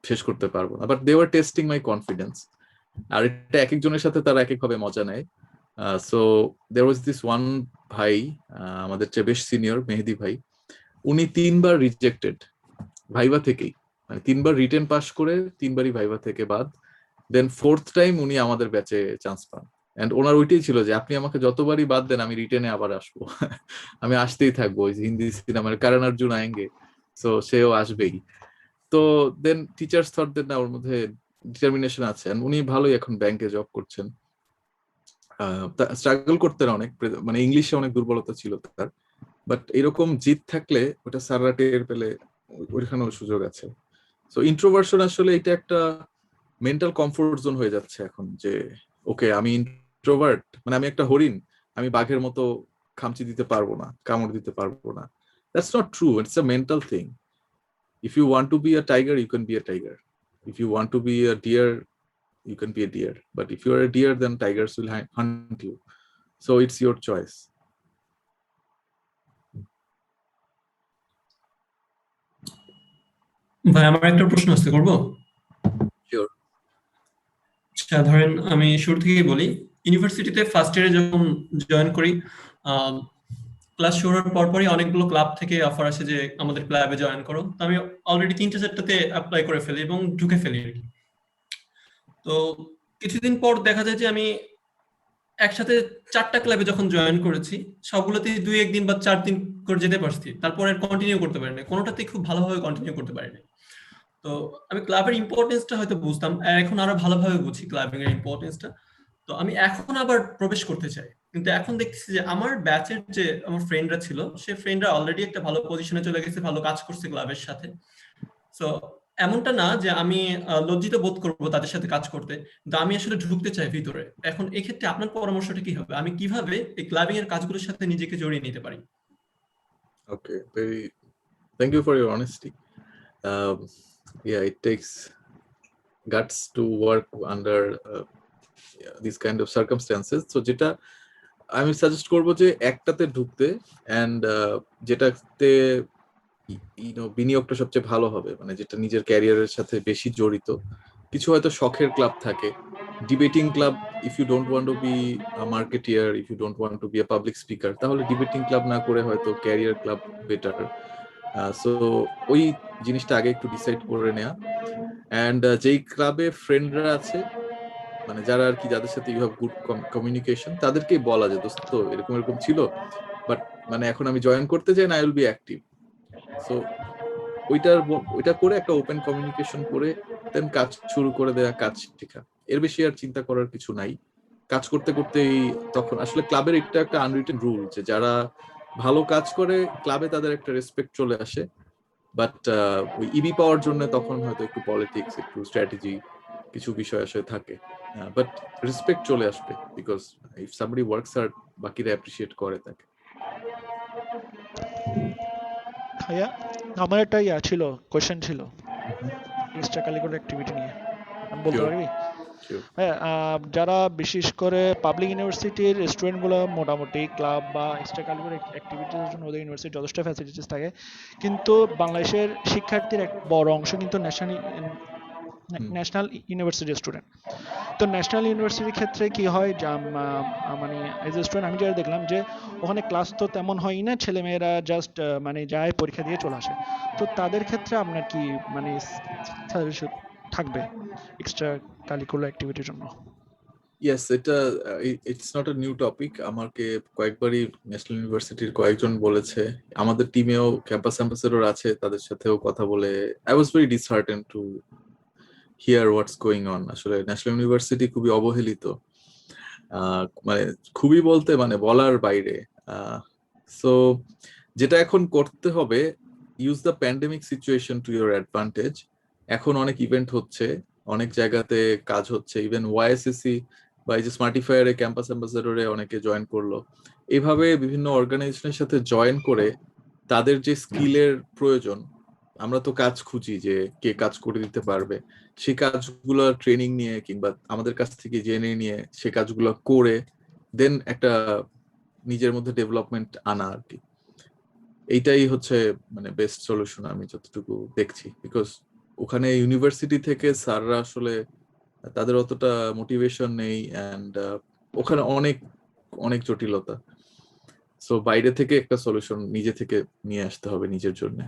শেষ করতে পারবো না। But they were testing my confidence. আর এটা এক একজনের সাথে তারা এক একভাবে মজা নেয়। So there was this one ভাই, আমাদের চেয়ে বেশ সিনিয়র, মেহেদি ভাই। উনি 3বার রিজেক্টেড ভাইবা থেকেই, মানে 3বার রিটেন পাস করে 3বারই ভাইবা থেকে বাদ। দেন 4th টাইম উনি আমাদের ব্যাচে চান্স পান। এন্ড ওনার ওইটাই ছিল যে আপনি আমাকে যতবারই বাদ দেন আমি রিটেনে আবার আসবো। আমি আসতেই থাকবো, ওই হিন্দি সিনেমার কারণ অর্জুন আয়েঙ্গে, সো সেও আসবেই। তো দেন টিচার্স থট দেন না, ওর মধ্যে ডিটারমিনেশন আছে। And উনি ভালোই এখন ব্যাংকে জব করছেন। স্ট্রাগল করতেন অনেক, মানে ইংলিশে অনেক দুর্বলতা ছিল তার, বাট এরকম জিত থাকলে ওটা স্যাররা টের পেলে ওইখানেও সুযোগ আছে। সো ইন্ট্রোভার্সন আসলে এটা একটা মেন্টাল কমফোর্ট জোন হয়ে যাচ্ছে এখন, যে ওকে আমি ইন্ট্রোভার্ট, মানে আমি একটা হরিণ, আমি বাঘের মতো খামচি দিতে পারবো না, কামড় দিতে পারবো না। That's not true, it's a mental thing. If you want to be a tiger, you can be a tiger. If you want to be a deer, you can be a deer. But if you are a deer, then tigers will hunt you. So it's your choice. ভাই আমার একটা প্রশ্ন আছে, করবো? Sure. আচ্ছা ধরেন আমি শুরু থেকেই বলি, ইউনিভার্সিটিতে ফার্স্ট ইয়ারে যখন জয়েন করি, ক্লাস শুরুর পরপরই অনেকগুলো ক্লাব থেকে অফার আসে যে আমাদের ক্লাবে জয়েন করো। তো আমি অলরেডি 3-4টাতে অ্যাপ্লাই করে ফেলি এবং ঢুকে ফেলি আর কি। তো কিছুদিন পর দেখা যায় যে আমি একসাথে 4টা ক্লাবে যখন জয়েন করেছি, সবগুলোতেই 2-1 দিন বা 4 দিন করে যেতে পারছি, তারপর আর কন্টিনিউ করতে পারিনি, কোনোটাতেই খুব ভালোভাবে কন্টিনিউ করতে পারিনি। তো আমি ক্লাবের ইম্পর্টেন্সটা হয়তো বুঝতাম, এখন আরো ভালোভাবে বুঝি ক্লাবিং এর ইম্পর্টেন্সটা। তো আমি এখন আবার প্রবেশ করতে চাই, কিন্তু এখন দেখতেছি যে আমার ব্যাচের যে আমার ফ্রেন্ডরা ছিল, সে ফ্রেন্ডরা অলরেডি একটা ভালো পজিশনে চলে গেছে, ভালো কাজ করছে ক্লাবের সাথে। সো এমনটা না যে আমি লজ্জিত বোধ করবো তাদের সাথে কাজ করতে, কিন্তু আমি আসলে ঢুকতে চাই ভিতরে। এখন এক্ষেত্রে আপনার পরামর্শটা কি হবে? আমি কিভাবে এই ক্লাবিং এর কাজগুলোর সাথে নিজেকে জড়িয়ে নিতে পারি? Okay, thank you for your honesty. Yeah, it takes guts to work under these kind of circumstances. So যেটা আমি সাজেস্ট করবো যে একটাতে ঢুকতে, এন্ড যেটাতে বিনিয়োগটা সবচেয়ে ভালো হবে, মানে যেটা নিজের ক্যারিয়ারের সাথে বেশি জড়িত। কিছু হয়তো শখের ক্লাব থাকে, debating club, if you don't want to be a marketeer, if you don't want to be a public speaker, তাহলে ডিবেটিং ক্লাব না করে হয়তো ক্যারিয়ার ক্লাব বেটার। সো ওই জিনিসটা আগে একটু ডিসাইড করে নেওয়া। অ্যান্ড যেই ক্লাবে ফ্রেন্ডরা আছে, মানে যারা আর কি, যাদের সাথে ইউ হ্যাভ গুড কমিউনিকেশন, তাদেরকেই বলা যে দোস্ত এরকম এরকম ছিল, বাট মানে এখন আমি জয়েন করতে চাই না, I will be active. So ওইটা করে একটা ওপেন কমিউনিকেশন করে দেন কাজ শুরু করে দেয়া, কাজ শেখা। এর বেশি আর চিন্তা করার কিছু নাই। কাজ করতে করতেই তখন আসলে ক্লাবের এটা একটা আনরিটেন রুল, যে যারা ভালো কাজ করে ক্লাবে তাদের একটা রেসপেক্ট চলে আসে। বাট ওই ইবি পাওয়ার জন্য তখন হয়তো একটু পলিটিক্স, একটু স্ট্র্যাটেজি, কিছু বিষয় আসলে থাকে, বাট রেসপেক্ট চলে আসবে, because if somebody works hard, বাকিরা অ্যাপ্রিশিয়েট করে তাকে। ভাইয়া আমার একটা ছিল, কোয়েশ্চেন ছিল এক্সট্রা কারিকুলার অ্যাক্টিভিটি নিয়ে, আমি বলতে পারবি? হ্যাঁ, যারা বিশেষ করে পাবলিক ইউনিভার্সিটির স্টুডেন্টগুলো মোটামুটি ক্লাব বা এক্সট্রা কারিকুলার অ্যাক্টিভিটির জন্য ওদের ইউনিভার্সিটি যথেষ্ট ফ্যাসিলিটিস থাকে, কিন্তু বাংলাদেশের শিক্ষার্থীর এক বড় অংশ কিন্তু ন্যাশনাল ইউনিভার্সিটির স্টুডেন্ট। তো ন্যাশনাল ইউনিভার্সিটির ক্ষেত্রে কি হয়, মানে এজ এ স্টুডেন্ট আমি যেটা দেখলাম যে ওখানে ক্লাস তো তেমন হয় না, ছেলেমেয়েরা জাস্ট মানে যায় পরীক্ষা দিয়ে চলে আসে। তো তাদের ক্ষেত্রে আপনার কি মানে সাজেশন থাকবে এক্সট্রা কারিকুলার অ্যাক্টিভিটির জন্য? ইয়েস, এটা it's not a new topic. আমাকে কয়েকবারই ন্যাশনাল ইউনিভার্সিটির কয়েকজন বলেছে, আমাদের টিমেও ক্যাম্পাস অ্যাম্বাসেডর আছে, তাদের সাথেও কথা বলে I was very disheartened to hear what's going on. আসলে ন্যাশনাল ইউনিভার্সিটি খুবই অবহেলিত, মানে খুবই বলতে মানে বলার বাইরে। সো যেটা এখন করতে হবে, use the pandemic situation to your advantage. এখন অনেক ইভেন্ট হচ্ছে, অনেক জায়গাতে কাজ হচ্ছে, ইভেন ওয়াইএসএসসি বা এই যে স্মার্টিফায়ারে ক্যাম্পাস অ্যাম্বাসেডরে অনেকে জয়েন করলো। এইভাবে বিভিন্ন অর্গানাইজেশনের সাথে জয়েন করে তাদের যে স্কিলের প্রয়োজন, আমরা তো কাজ খুঁজি যে কে কাজ করে দিতে পারবে, সেই কাজগুলো ট্রেনিং নিয়ে কিংবা আমাদের কাছ থেকে জেনে নিয়ে সে কাজগুলো করে দেন একটা নিজের মধ্যে ডেভেলপমেন্ট আনা আর কি। এইটাই হচ্ছে মানে বেস্ট সলিউশন আমি যতটুকু দেখছি, বিকজ ওখানে ইউনিভার্সিটি থেকে স্যাররা আসলে তাদের অতটা মোটিভেশন নেই, অ্যান্ড ওখানে অনেক অনেক জটিলতা। সো বাইরে থেকে একটা সলিউশন নিজে থেকে নিয়ে আসতে হবে নিজের জন্য।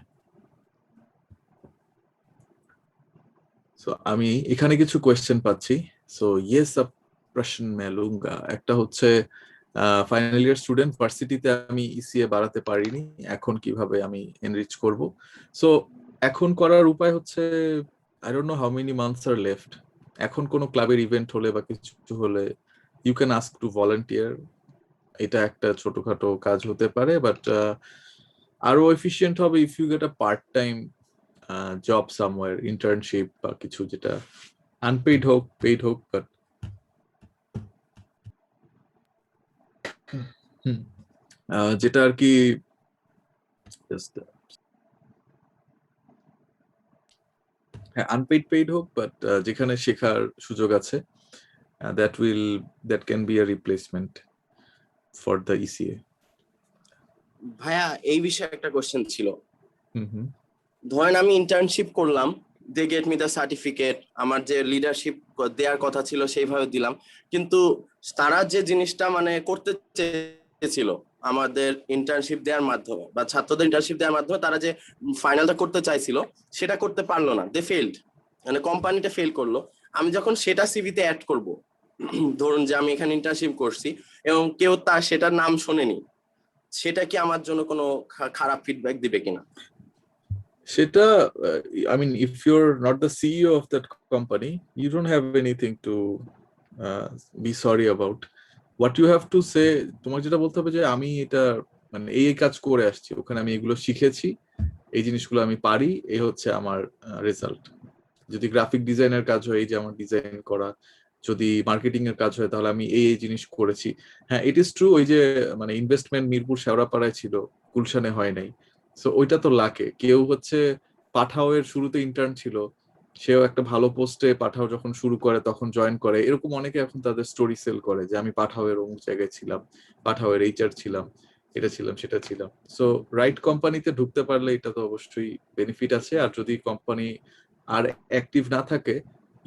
সো আমি এখানে কিছু কোয়েশ্চেন পাচ্ছি। সো ইয়েস আ প্রশ্ন মে লুঙ্গা। একটা হচ্ছে ফাইনাল ইয়ার স্টুডেন্ট, ভার্সিটিতে আমি ইসিএ বাড়াতে পারিনি, এখন কিভাবে আমি এনরিচ করব? সো এখন করার উপায় হচ্ছে, I don't know how many months are left. এখন কোনো ক্লাবের ইভেন্ট হলে বা কিছু হলে you can ask to volunteer. এটা একটা ছোটখাটো কাজ হতে পারে, বাট আরো এফিশিয়েন্ট হবে if you get a part time job somewhere, internship বা কিছু, যেটা আনপেইড হোক পেইড হোক, বাট যেটা আর কি হ্যাঁ আনপেইড পেইড হোক, বাট যেখানে শেখার সুযোগ আছে, that can be a replacement for the ECA. ভাইয়া এই বিষয়ে একটা কোশ্চেন ছিল। হুম ধরেন আমি ইন্টার্নশিপ করলাম, they get me the certificate, আমার যে লিডারশিপ দেওয়ার কথা ছিল সেইভাবে দিলাম, কিন্তু তারা যে জিনিসটা মানে করতে চেয়েছিল আমাদের ইন্টার্নশিপ দেওয়ার মাধ্যমে বা ছাত্রদের ইন্টার্নশিপ দেওয়ার মাধ্যমে, তারা যে ফাইনালটা করতে চাইছিল সেটা করতে পারলো না, দে ফেইলড, মানে কোম্পানিটা ফেল করলো। আমি যখন সেটা সিভিতে অ্যাড করব, ধরুন যে আমি এখানে ইন্টার্নশিপ করছি এবং কেউ তার সেটার নাম শোনেনি, সেটা কি আমার জন্য কোনো খারাপ ফিডব্যাক দিবে কিনা? সেটা I mean, if you're not the CEO of that company, you don't have anything to be sorry about. What you have to say, তোমার যেটা বলতে হবে যে আমি এটা মানে এই কাজ করে আসছি, ওখানে আমি এগুলো শিখেছি, এই জিনিসগুলো আমি পারি, এই হচ্ছে আমার রেজাল্ট। যদি গ্রাফিক ডিজাইনের কাজ হয়, এই যে আমার ডিজাইন করা, যদি মার্কেটিং এর কাজ হয় তাহলে আমি এই জিনিস করেছি। হ্যাঁ ইট ইজ ট্রু, ওই যে মানে ইনভেস্টমেন্ট মিরপুর শেওড়াপাড়ায় ছিল, গুলশানে হয় নাই। সো ওইটা তো লাকে। কেউ হচ্ছে পাঠাও এর শুরুতে ইন্টার্ন ছিল, সেও একটা ভালো পোস্টে পাঠাও যখন শুরু করে তখন জয়েন করে, এরকম অনেকে এখন তাদের স্টোরি সেল করে যে আমি পাঠাও এর অমুক জায়গায় ছিলাম, পাঠাও এর এইচআর ছিলাম, এটা ছিলাম সেটা ছিলাম। সো রাইট কোম্পানিতে ঢুকতে পারলে এটা তো অবশ্যই বেনিফিট আছে। আর যদি কোম্পানি আর অ্যাক্টিভ না থাকে,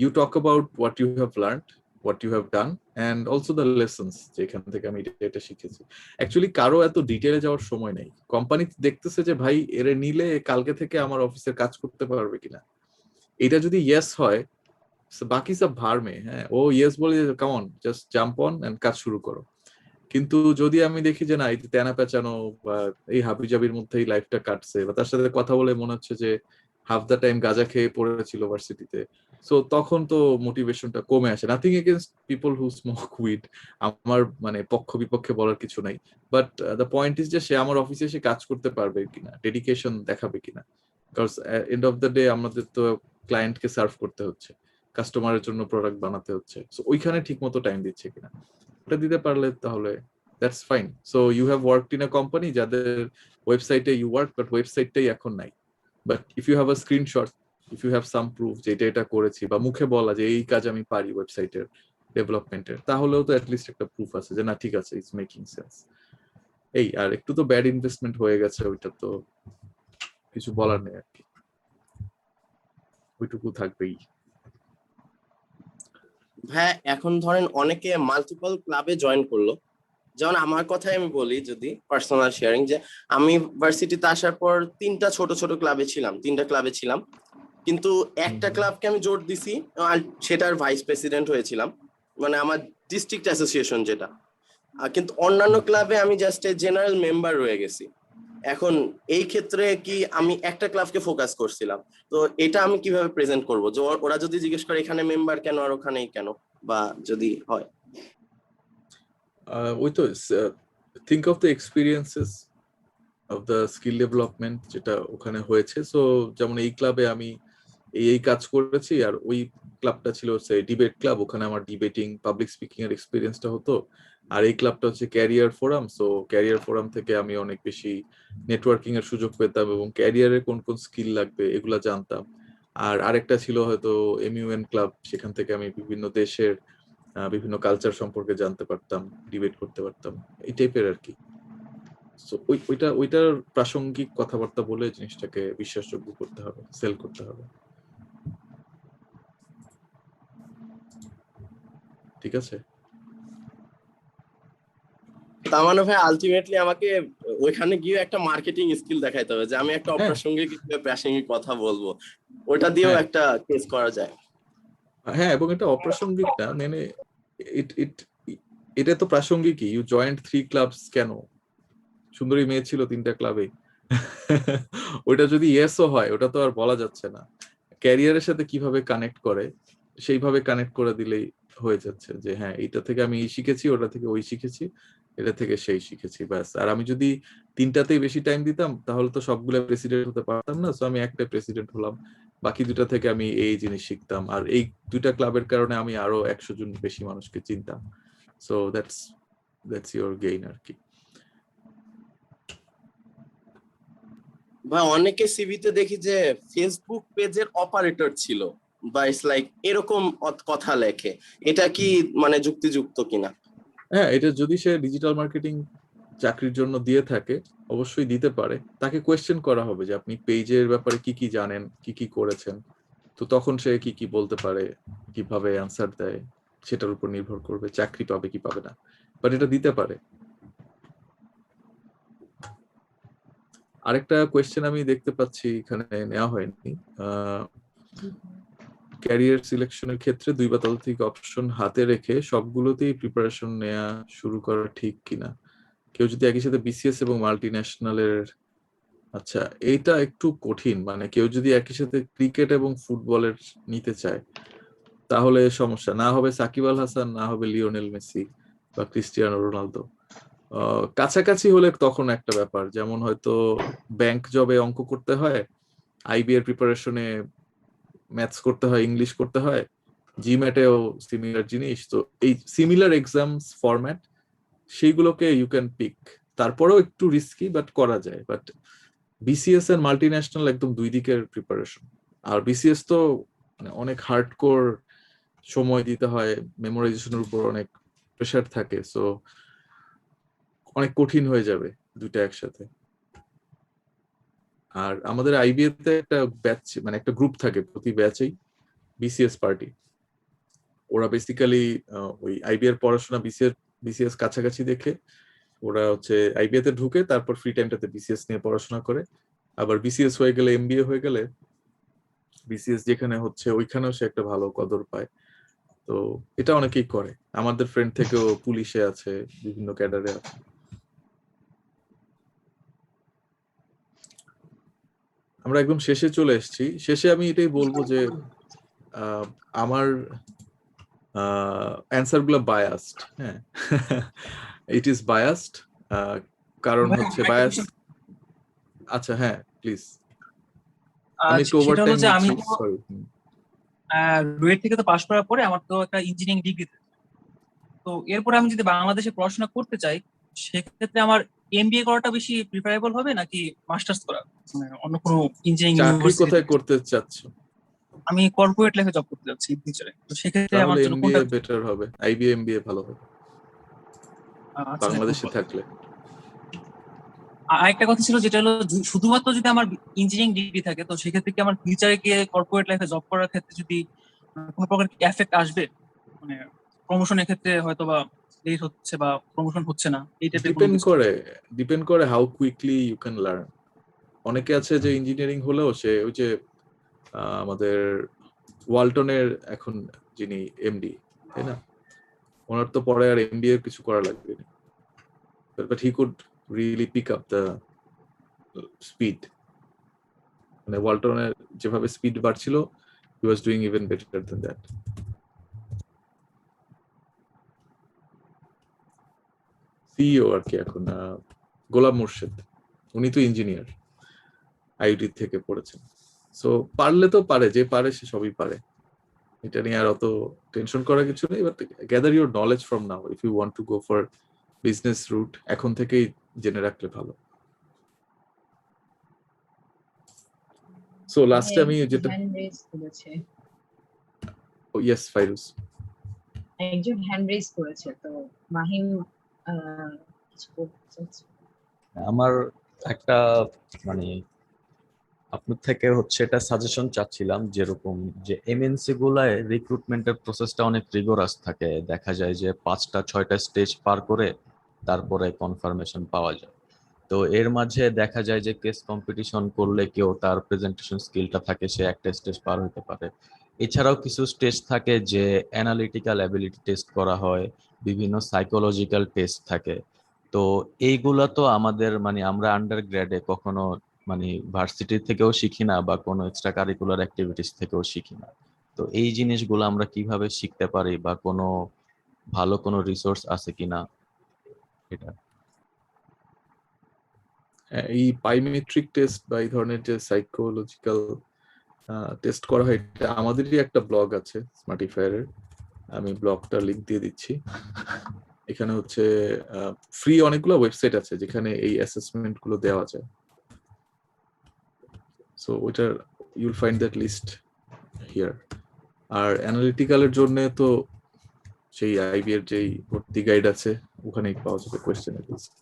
you talk about what you have learned, what you have done, and also the lessons যেখান থেকে আমি এটা শিখেছি। অ্যাকচুয়ালি কারো এত ডিটেইলে যাওয়ার সময় নেই। কোম্পানি দেখতেছে যে ভাই এর নিলে কালকে থেকে আমার অফিসের কাজ করতে পারবে কিনা, এটা যদি ইয়েস হয় বাকি সব ভার্মে, হ্যাঁ ও ইয়েস বলে come on just jump on and কাজ শুরু করো। কিন্তু যদি আমি দেখি যে না এই তেনা পেঁচানো বা এই হাবিজাবির মধ্যেই লাইফটা কাটছে, বা তার সাথে কথা বলে মনে হচ্ছে যে হাফ দ্য টাইম গাঁজা খেয়ে পড়েছিল ভার্সিটিতে, সো তখন তো মোটিভেশনটা কমে আসে। Nothing against people who smoke weed, আমার মানে পক্ষ বিপক্ষে বলার কিছু নাই, বাট দ্য পয়েন্ট ইজ যে সে আমার অফিসে এসে কাজ করতে পারবে কিনা, ডেডিকেশন দেখাবে কিনা। Because and of the day আমাদের তো ক্লায়েন্টকে সার্ভ করতে হচ্ছে, কাস্টমারের জন্য প্রোডাক্ট বানাতে হচ্ছে, সো ওইখানে ঠিক মতো টাইম দিচ্ছে কিনা, ওটা দিতে পারলে তাহলে that's fine. So you have worked in a company যাদের ওয়েবসাইটে ইউ ওয়ার্ক, বাট ওয়েবসাইটটাই এখন নাই। But if you have a screenshot, if you have some proof যে এটা করেছি, বা মুখে বলা যে এই কাজ আমি পারি ওয়েবসাইটের ডেভেলপমেন্টের, তাহলেও তো অ্যাটলিস্ট একটা প্রুফ আছে যে না ঠিক আছে, ইটস মেকিং সেন্স। এই আর একটু তো ব্যাড ইনভেস্টমেন্ট হয়ে গেছে, ওইটা তো কিছু বলার নেই আর কি, ওইটুকু থাকবেই। হ্যাঁ এখন ধরেন অনেকে মাল্টিপল ক্লাবে জয়েন করলো, যেমন আমার কথাই আমি বলি, যদি পার্সোনাল শেয়ারিং, যে আমি ভার্সিটিতে আসার পর তিনটা ছোট ক্লাবে ছিলাম, কিন্তু একটা ক্লাবকে আমি জোর দিছি আর সেটার ভাইস প্রেসিডেন্ট হয়েছিলাম, মানে আমার ডিস্ট্রিক্ট অ্যাসোসিয়েশন যেটা, কিন্তু অন্যান্য ক্লাবে আমি জাস্ট জেনারেল মেম্বার রয়ে গেছি। এখন এই ক্ষেত্রে কি আমি একটা ক্লাবকে ফোকাস করছিলাম, তো এটা আমি কিভাবে প্রেজেন্ট করবো যে ওরা যদি জিজ্ঞেস করে এখানে মেম্বার কেন আর ওখানেই কেন, বা যদি হয় ওই তো think of the experiences of the skill development যেটা ওখানে হয়েছে। সো যেমন এই ক্লাবে আমি এই কাজ করেছি, আর ওই ক্লাবটা ছিল ডিবেট ক্লাব, ওখানে আমার ডিবেটিং পাবলিক স্পিকিং এর এক্সপিরিয়েন্সটা হতো। আর এই ক্লাবটা হচ্ছে career forum, so career forum থেকে আমি অনেক বেশি নেটওয়ার্কিং এর সুযোগ পেতাম এবং ক্যারিয়ারে কোন কোন স্কিল লাগবে এগুলা জানতাম। আর আরেকটা ছিল হয়তো এমইউএন ক্লাব, সেখান থেকে আমি বিভিন্ন দেশের বিভিন্ন কালচার সম্পর্কে জানতে পারতাম, ডিবেট করতে পারতাম, এই টাইপের আর কি। সো ওইটার প্রাসঙ্গিক কথাবার্তা বলে জিনিসটাকে বিশ্বাসযোগ্য করতে হবে, সেল করতে হবে। ঠিক আছে? তার মানে ভাই আলটিমেটলি আমাকে ওইখানে গিয়ে একটা মার্কেটিং স্কিল দেখাইতে হবে যে আমি একটা অপ্রাসঙ্গিক প্রাসঙ্গিক কথা বলবো, ওটা দিয়েও একটা কেস করা যায়। হ্যাঁ, এবং এটা অপ্রাসঙ্গিক না, মানে এটা তো প্রাসঙ্গিকই। ইউ জয়েন্ট 3 ক্লাবস, কেন? সুন্দরী মেয়ে ছিল 3টা ক্লাবে। ওইটা যদি ইয়েসও হয়, ওটা তো আর বলা যাচ্ছে না। ক্যারিয়ারের সাথে কিভাবে কানেক্ট করে সেইভাবে কানেক্ট করে দিলেই হয়ে যাচ্ছে যে হ্যাঁ, এটা থেকে আমি এই শিখেছি, ওটা থেকে ওই শিখেছি, এটা থেকে সেই শিখেছি, ব্যাস। আর আমি যদি 3টাতেই বেশি টাইম দিতাম তাহলে তো সবগুলো প্রেসিডেন্ট হতে পারতাম না, সো আমি একটা প্রেসিডেন্ট হলাম, বাকি 2টা থেকে আমি এই জিনিস শিখতাম, আর এই 2টা ক্লাবের কারণে আমি আরো 100 জন বেশি মানুষকে চিনতাম। সো দ্যাটস ইওর গেইন আর কি। ভাই অনেকে সিভিতে দেখি যে ফেসবুক পেজের অপারেটর ছিল বা ইটস লাইক এরকম কথা লেখে, এটা কি মানে যুক্তিযুক্ত কিনা? হ্যাঁ, এটা যদি সে ডিজিটাল মার্কেটিং চাকরির জন্য দিয়ে থাকে অবশ্যই দিতে পারে। তাকে কোয়েশ্চেন করা হবে যে আপনি পেজের ব্যাপারে কি কি জানেন, কি কি করেছেন, তো তখন সে কি কি বলতে পারে, কিভাবে অ্যান্সার দেয় সেটার উপর নির্ভর করবে চাকরি পাবে কি পাবে না, বাট এটা দিতে পারে। আরেকটা কোয়েশ্চেন আমি দেখতে পাচ্ছি এখানে নেওয়া হয়নি, ক্যারিয়ার সিলেকশনের ক্ষেত্রে 2 বা ততোধিক অপশন হাতে রেখে সবগুলোতেই প্রিপারেশন নেওয়া শুরু করা ঠিক কিনা? কেউ যদি একই সাথে বিসিএস এবং মাল্টি ন্যাশনালের, আচ্ছা এইটা একটু কঠিন, মানে কেউ যদি একই সাথে ক্রিকেট এবং ফুটবলের নিতে চায় তাহলে সমস্যা, না হবে সাকিব আল হাসান, না হবে লিওনেল মেসি বা ক্রিস্টিয়ানো রোনালদো। কাছাকাছি হলে তখন একটা ব্যাপার, যেমন হয়তো ব্যাংক জবে অঙ্ক করতে হয়, আইবি এর প্রিপারেশনে ম্যাথস করতে হয়, ইংলিশ করতে হয়, জিম্যাটেও সিমিলার জিনিস, তো এই সিমিলার এক্সামস ফরম্যাট সেইগুলোকে ইউ ক্যান পিক। তারপরেও একটু রিস্কি বাট করা যায়, বাট বিসিএস এর মাল্টি ন্যাশনাল একদম 2 দিকের প্রিপারেশন। আর বিসিএস তো মানে অনেক হার্ডকোর, সময় দিতে হয়, মেমোরাইজেশনের উপর অনেক প্রেশার থাকে, সো অনেক কঠিন হয়ে যাবে 2টা একসাথে। আর আমাদের আইবিএ তে একটা ব্যাচ, মানে একটা গ্রুপ থাকে প্রতি ব্যাচেই, বিসিএস পার্টি। ওরা বেসিক্যালি ওই আইবিএ এর পড়াশোনা বিসিএস কাছাকাছি দেখে ওরা হচ্ছে আইবিএ তে ঢুকে তারপর ফ্রি টাইমটাতে বিসিএস নিয়ে পড়াশোনা করে, আবার বিসিএস হয়ে গেলে এমবিএ হয়ে গেলে বিসিএস যেখানে হচ্ছে ওইখানেও সে একটা ভালো কদর পায়। তো এটা অনেকেই করে, আমাদের ফ্রেন্ড থেকেও পুলিশে আছে, বিভিন্ন ক্যাডারে আছে। আমরা একদম শেষে চলে এসেছি। শেষে আমি এটাই বলবো যে আমার অ্যান্সার গুলো বায়াসড, হ্যাঁ, ইট ইজ বায়াসড, কারণ হচ্ছে বায়াস। আচ্ছা হ্যাঁ প্লিজ, আমি একটু ওভারটাইম আমি নিচ্ছি, সরি। রুয়েট থেকে তো পাশ করার পরে আমার তো একটা ইঞ্জিনিয়ারিং ডিগ্রি, তো এরপরে আমি যদি বাংলাদেশে পড়াশোনা করতে চাই সেক্ষেত্রে আমার এমবিএ করাটা বেশি প্রিফারেবল হবে নাকি মাস্টার্স করা, মানে অন্য কোনো ইঞ্জিনিয়ারিং চাকরি ইউনিভার্সিটি? কোথায় করতে চাচ্ছ? আমি কর্পোরেট লাইফে জব করতে যাচ্ছি ফিউচারে, তো সেক্ষেত্রে আমার তাহলে জন্য এমবিএ কোনটা বেটার হবে, আইবিএ এমবিএ ভালো হবে আচ্ছা, বাংলাদেশে থাকলে। আরেকটা কথা ছিল যেটা হলো শুধুমাত্র যদি আমার ইঞ্জিনিয়ারিং ডিগ্রি থাকে তো সেক্ষেত্রে কি আমার ফিউচারে গিয়ে কর্পোরেট লাইফে জব করার ক্ষেত্রে যদি কোনো প্রকার এফেক্ট আসবে, মানে প্রমোশনের ক্ষেত্রে হয়তো বা লেট হচ্ছে বা প্রমোশন হচ্ছে না, এই টাইপের কোনো কিছু? ডিপেন্ড করে how quickly you can learn. অনেকে আছে যে ইঞ্জিনিয়ারিং হলেও সে ওই যে আমাদের ওয়ালটনের এখন যিনি এমডি, তাই না, ওনার তো পরে আর এমবিএ কিছু করা লাগবে না, but he could really pick up the speed, মানে ওয়ালটনের যেভাবে স্পিড বাড়ছিল he was doing even better than that. CEO আর কি এখন গোলাম মুর্শেদ, উনি তো ইঞ্জিনিয়ার, আইআইটি থেকে পড়েছেন, সো পারলে তো পারে, যে পারে সে সবই পারে, এটা নিয়ে আর অত টেনশন করার কিছু নেই, but gather your knowledge from now if you want to go for business route, এখন থেকেই জেনে রাখলে ভালো। সো লাস্টে আমি যেটা হ্যান্ড রেজ করেছে, ইয়েস ফাইরুজ। একজন হ্যান্ড রেজ করেছে, তো মাহিম কিছু বলতে চাচ্ছে। আমার একটা মানে আপনার থেকে হচ্ছে এটা সাজেশন চাচ্ছিলাম, যেরকম যে এমএনসি গুলায় রিক্রুটমেন্টের প্রসেসটা অনেক রিগোরাস থাকে, দেখা যায় যে 5টা 6টা স্টেজ পার করে তারপরে কনফার্মেশন পাওয়া যায়। তো এর মাঝে দেখা যায় যে কেস কম্পিটিশন করলে কেউ তার প্রেজেন্টেশন স্কিলটা থাকে, সে একটা স্টেজ পার হতে পারে। এছাড়াও কিছু স্টেজ থাকে যে অ্যানালিটিক্যাল অ্যাবিলিটি টেস্ট করা হয়, বিভিন্ন সাইকোলজিক্যাল টেস্ট থাকে। তো এইগুলা তো আমাদের মানে আমরা আন্ডার গ্রেডে কখনো মানে ভার্সিটি থেকেও শিখি না বা কোনো এক্সট্রা কারিকুলার অ্যাক্টিভিটিস থেকেও শিখি না। তো এই জিনিসগুলো আমরা কিভাবে শিখতে পারি বা কোনো ভালো কোনো রিসোর্স আছে কিনা এটা। এই পাইমেট্রিক টেস্ট বা এই ধরনের যে সাইকোলজিক্যাল টেস্ট করা হয়, এটা আমাদেরই একটা ব্লগ আছে স্মার্টিফায়ারের, আমি ব্লগটা লিংক দিয়ে দিচ্ছি। এখানে হচ্ছে ফ্রি অনেকগুলো ওয়েবসাইট আছে যেখানে এই অ্যাসেসমেন্ট গুলো দেওয়া যায়। সো ওইটার you'll find that list here. আর অ্যানালিটিক্যালের জন্য তো সেই আইবি এর যেই ভর্তি গাইড আছে ওখানেই পাওয়া যাবে কোয়েশ্চেনের লিস্ট।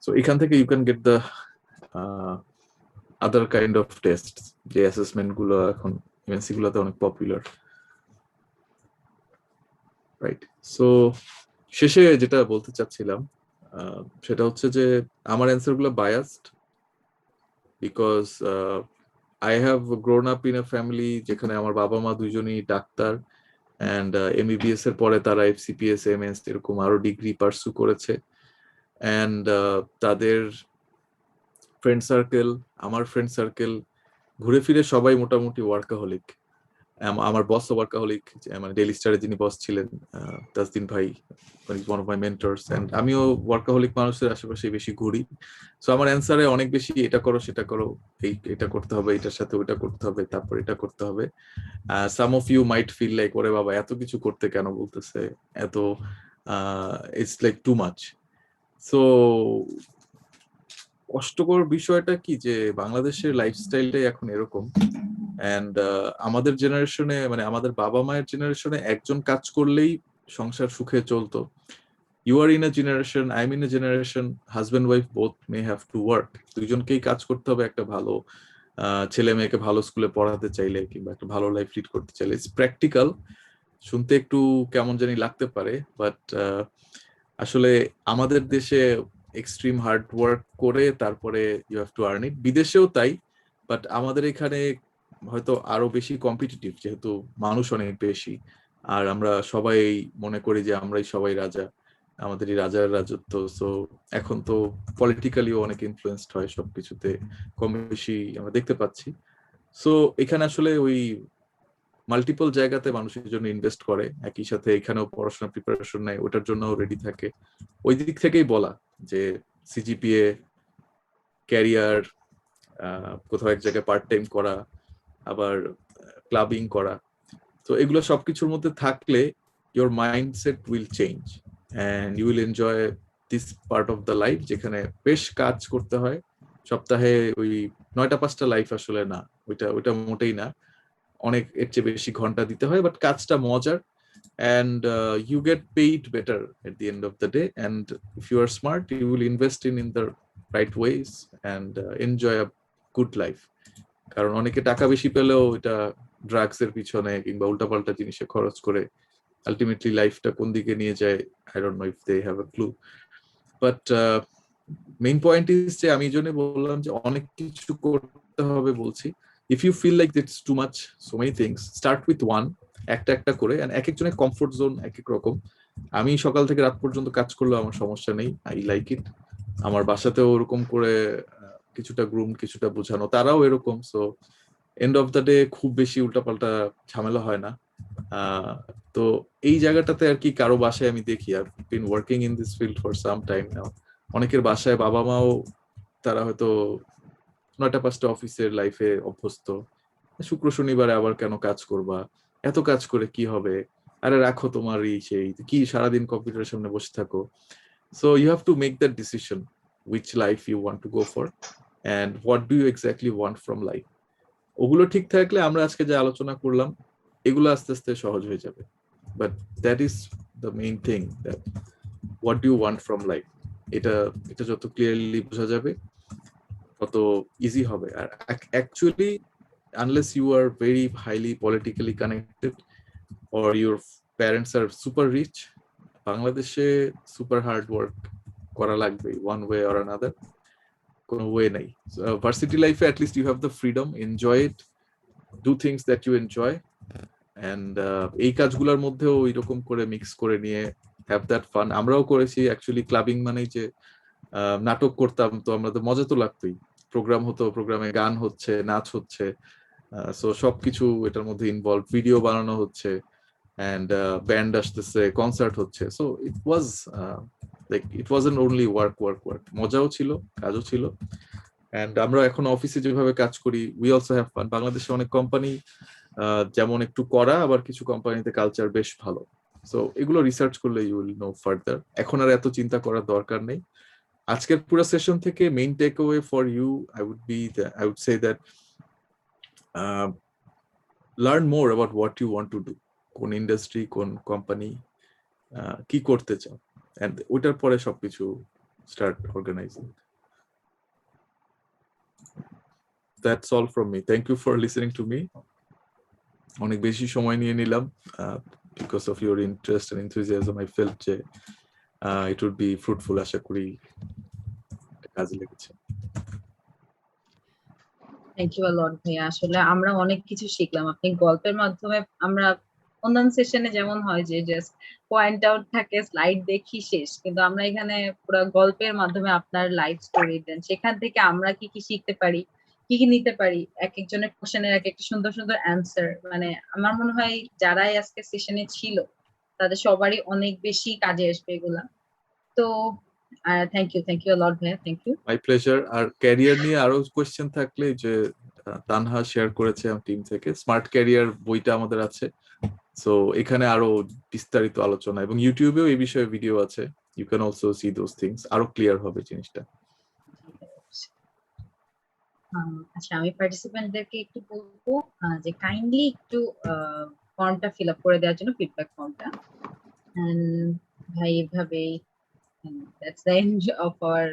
সো এখান থেকে you can get the other kind of test, যে অ্যাসেসমেন্ট গুলো এখন এমএনসি গুলোতে অনেক পপুলার, রাইট? সো শেষে যেটা বলতে চাচ্ছিলাম সেটা হচ্ছে যে আমার অ্যান্সার গুলো biased, because I have grown up in a family যেখানে আমার বাবা মা দুইজনই ডাক্তার, অ্যান্ড এমবিবিএস এর পরে তারা এফসিপিএস এমএস এরকম আরো ডিগ্রি পার্সু করেছে, অ্যান্ড তাদের ফ্রেন্ড সার্কেল, আমার ফ্রেন্ড সার্কেল ঘুরে ফিরে সবাই মোটামুটি ওয়ার্কাহলিক। আমার বস ওয়ার্কাহলিক, মানে ডেইলি স্টারে যিনি বস ছিলেন তাসদিন ভাই, one of my mentors, and আমিও ওয়ার্কাহলিক মানুষের আশেপাশে বেশি ঘুরি। সো আমার অ্যান্সারে অনেক বেশি এটা করো সেটা করো, এটা করতে হবে, এটার সাথে ওইটা করতে হবে, তারপর এটা করতে হবে। Some of you might feel like ওরে বাবা এত কিছু করতে কেন বলতেছে, এত it's like too much. So কষ্টকর বিষয়টা কি যে বাংলাদেশের লাইফস্টাইলটাই এখন এরকম, অ্যান্ড আমাদের জেনারেশনে মানে আমাদের বাবা মায়ের জেনারেশনে একজন কাজ করলেই সংসার সুখে চলতো। You are in a generation, I am in a generation, husband wife both may have to work, দুইজনকেই কাজ করতে হবে একটা ভালো ছেলে মেয়েকে ভালো স্কুলে পড়াতে চাইলে কিংবা একটা ভালো লাইফ লিড করতে চাইলে। ইটস প্র্যাকটিক্যাল, শুনতে একটু কেমন জানি লাগতে পারে, বাট আসলে আমাদের দেশে এক্সট্রিম হার্ড ওয়ার্ক করে তারপরে you have to earn it, বিদেশেও তাই, বাট আমাদের এখানে হয়তো আরো বেশি কম্পিটিটিভ যেহেতু মানুষ অনেক বেশি, আর আমরা সবাই মনে করি যে আমরাই সবাই রাজা, আমাদেরই রাজার রাজত্ব। সো এখন তো পলিটিক্যালিও অনেক ইনফ্লুয়েন্সড হয় সবকিছুতে কম বেশি আমরা দেখতে পাচ্ছি। সো এখানে আসলে ওই মাল্টিপল জায়গাতে মানুষের জন্য ইনভেস্ট করে, একই সাথে এখানেও পড়াশোনা প্রিপারেশন নেয়, ওটার জন্য রেডি থাকে। ওই দিক থেকেই বলা যে সিজিপিএ, ক্যারিয়ার, কোথাও এক জায়গায় পার্ট টাইম করা, আবার ক্লাবিং করা, তো এগুলো সবকিছুর মধ্যে থাকলে your mindset will change and you will enjoy this part of the life, যেখানে বেশ কাজ করতে হয় সপ্তাহে ওই 9টা 5টা লাইফ আসলে না, ওইটা মোটেই না, অনেক এর চেয়ে বেশি ঘন্টা দিতে হয়, বাট কাজটা মজার, and you get paid better at the end of the day, and if you are smart you will invest in the right ways and enjoy a good life. কারণ অনেকে টাকা বেশি পেলেও এটা ড্রাগস এর পিছনে কিংবা উল্টাপাল্টা জিনিসে খরচ করে আলটিমেটলি লাইফটা কোন দিকে নিয়ে যায় I don't know if they have a clue. But main point is যে আমি জন্য বললাম যে অনেক কিছু করতে হবে বলছি, if you feel like it's too much, so many things, start with one, একটা করে, and এক একজনের কমফোর্ট জোন এক এক রকম। আমি সকাল থেকে রাত পর্যন্ত কাজ করলেও আমার সমস্যা নেই, আই লাইক ইট। আমার বাসাতেও ওরকম করে কিছুটা গ্রুম কিছুটা বোঝানো, তারাও এরকম। So and of the day খুব বেশি উল্টাপাল্টা ঝামেলা হয় না। তো এই জায়গাটাতে আর কি কারো বাসায় আমি দেখি, I been working in this field for some time now, অনেকের বাসায় বাবা মাও তারা হয়তো 9টা 5টা অফিসের লাইফে অভ্যস্ত, শুক্র শনিবারে আবার কেন কাজ করবা, এত কাজ করে কি হবে, আরে রাখো তোমার এই সেই, কি সারাদিন কম্পিউটারের সামনে বসে থাকো। So you have to make that decision which life you want to go for and what do you exactly want from life. ওগুলো ঠিক থাকলে আমরা আজকে যে আলোচনা করলাম এগুলো আস্তে আস্তে সহজ হয়ে যাবে। But that is the main thing, that what do you want from life, এটা যত ক্লিয়ারলি বোঝা যাবে তত ইজি হবে। আর actually unless you are very highly politically connected or your parents are super rich, বাংলাদেশে সুপার হার্ড ওয়ার্ক করা লাগবে one way or another, কোনো ওয়ে নাই। ভার্সিটি লাইফে at least you have the freedom, enjoy it, do things that you enjoy and এই কাজগুলোর মধ্যেও এরকম করে মিক্স করে নিয়ে have that fun। আমরাও করেছি অ্যাকচুয়ালি, ক্লাবিং মানেই যে নাটক করতাম, তো আমাদের মজা তো লাগতোই, প্রোগ্রাম হতো, প্রোগ্রামে গান হচ্ছে, নাচ হচ্ছে, সো সবকিছু এটার মধ্যে ইনভলভ, ভিডিও বানানো হচ্ছে and band আসতেছে, কনসার্ট হচ্ছে, so it was like it wasn't only work, মজাও ছিল, কাজও ছিল। and আমরা এখন অফিসে যেভাবে কাজ করি we also have fun। বাংলাদেশে অনেক কোম্পানি যেমন একটু করা, আবার কিছু কোম্পানিতে কালচার বেশ ভালো, সো এগুলো রিসার্চ করলে ইউ উইল নো ফার্দার। এখন আর এত চিন্তা করার দরকার নেই। আজকের পুরো সেশন থেকে main takeaway for you I would say that learn more about what you want to do, কোন ইন্ডাস্ট্রি, কোন কোম্পানি, কি করতে চাও, এন্ড ওটার পরে সবকিছু start organizing. That's all from me, thank you for listening to me. অনেক বেশি সময় নিয়ে নিলাম, because of your interest and enthusiasm I felt যে ইট উড বি ফ্রুটফুল। আশা করি কাজে লেগেছে। থ্যাংক ইউ লট ভাইয়া, আসলে আমরা অনেক কিছু শিখলাম। আপনি গল্পের মাধ্যমে, আমরা অন্যান্য সেশনে যেমন হয় যে জাস্ট পয়েন্ট আউট থাকে, স্লাইড দেখি শেষ, কিন্তু আমরা এখানে পুরো গল্পের মাধ্যমে আপনার লাইফ স্টোরি দেন, সেখান থেকে আমরা কি কি শিখতে পারি, কি কি নিতে পারি, এক একজনের কোশ্চেনের এক একটা সুন্দর সুন্দর অ্যান্সার, মানে আমার মনে হয় যারাই আজকে সেশনে ছিল তাদের সবারই অনেক বেশি কাজে আসবে এগুলা। তো থ্যাংক ইউ লট ভাইয়া, থ্যাংক ইউ। My pleasure. আর ক্যারিয়ার নিয়ে আরো কোয়েশ্চেন থাকলে যে তানহা শেয়ার করেছে আমার টিম থেকে, স্মার্ট ক্যারিয়ার বইটা আমাদের আছে, সো এখানে আরো বিস্তারিত আলোচনা, এবং ইউটিউবেও এই বিষয়ে ভিডিও আছে, you can also see those things, আরো ক্লিয়ার হবে জিনিসটা। আচ্ছা, আমি পার্টিসিপেন্টদেরকে একটু বলবো যে কাইন্ডলি একটু ফর্মটা ফিল আপ করে দেওয়ার জন্য, ফিডব্যাক ফর্মটা। ভাই এভাবেই that's the end of our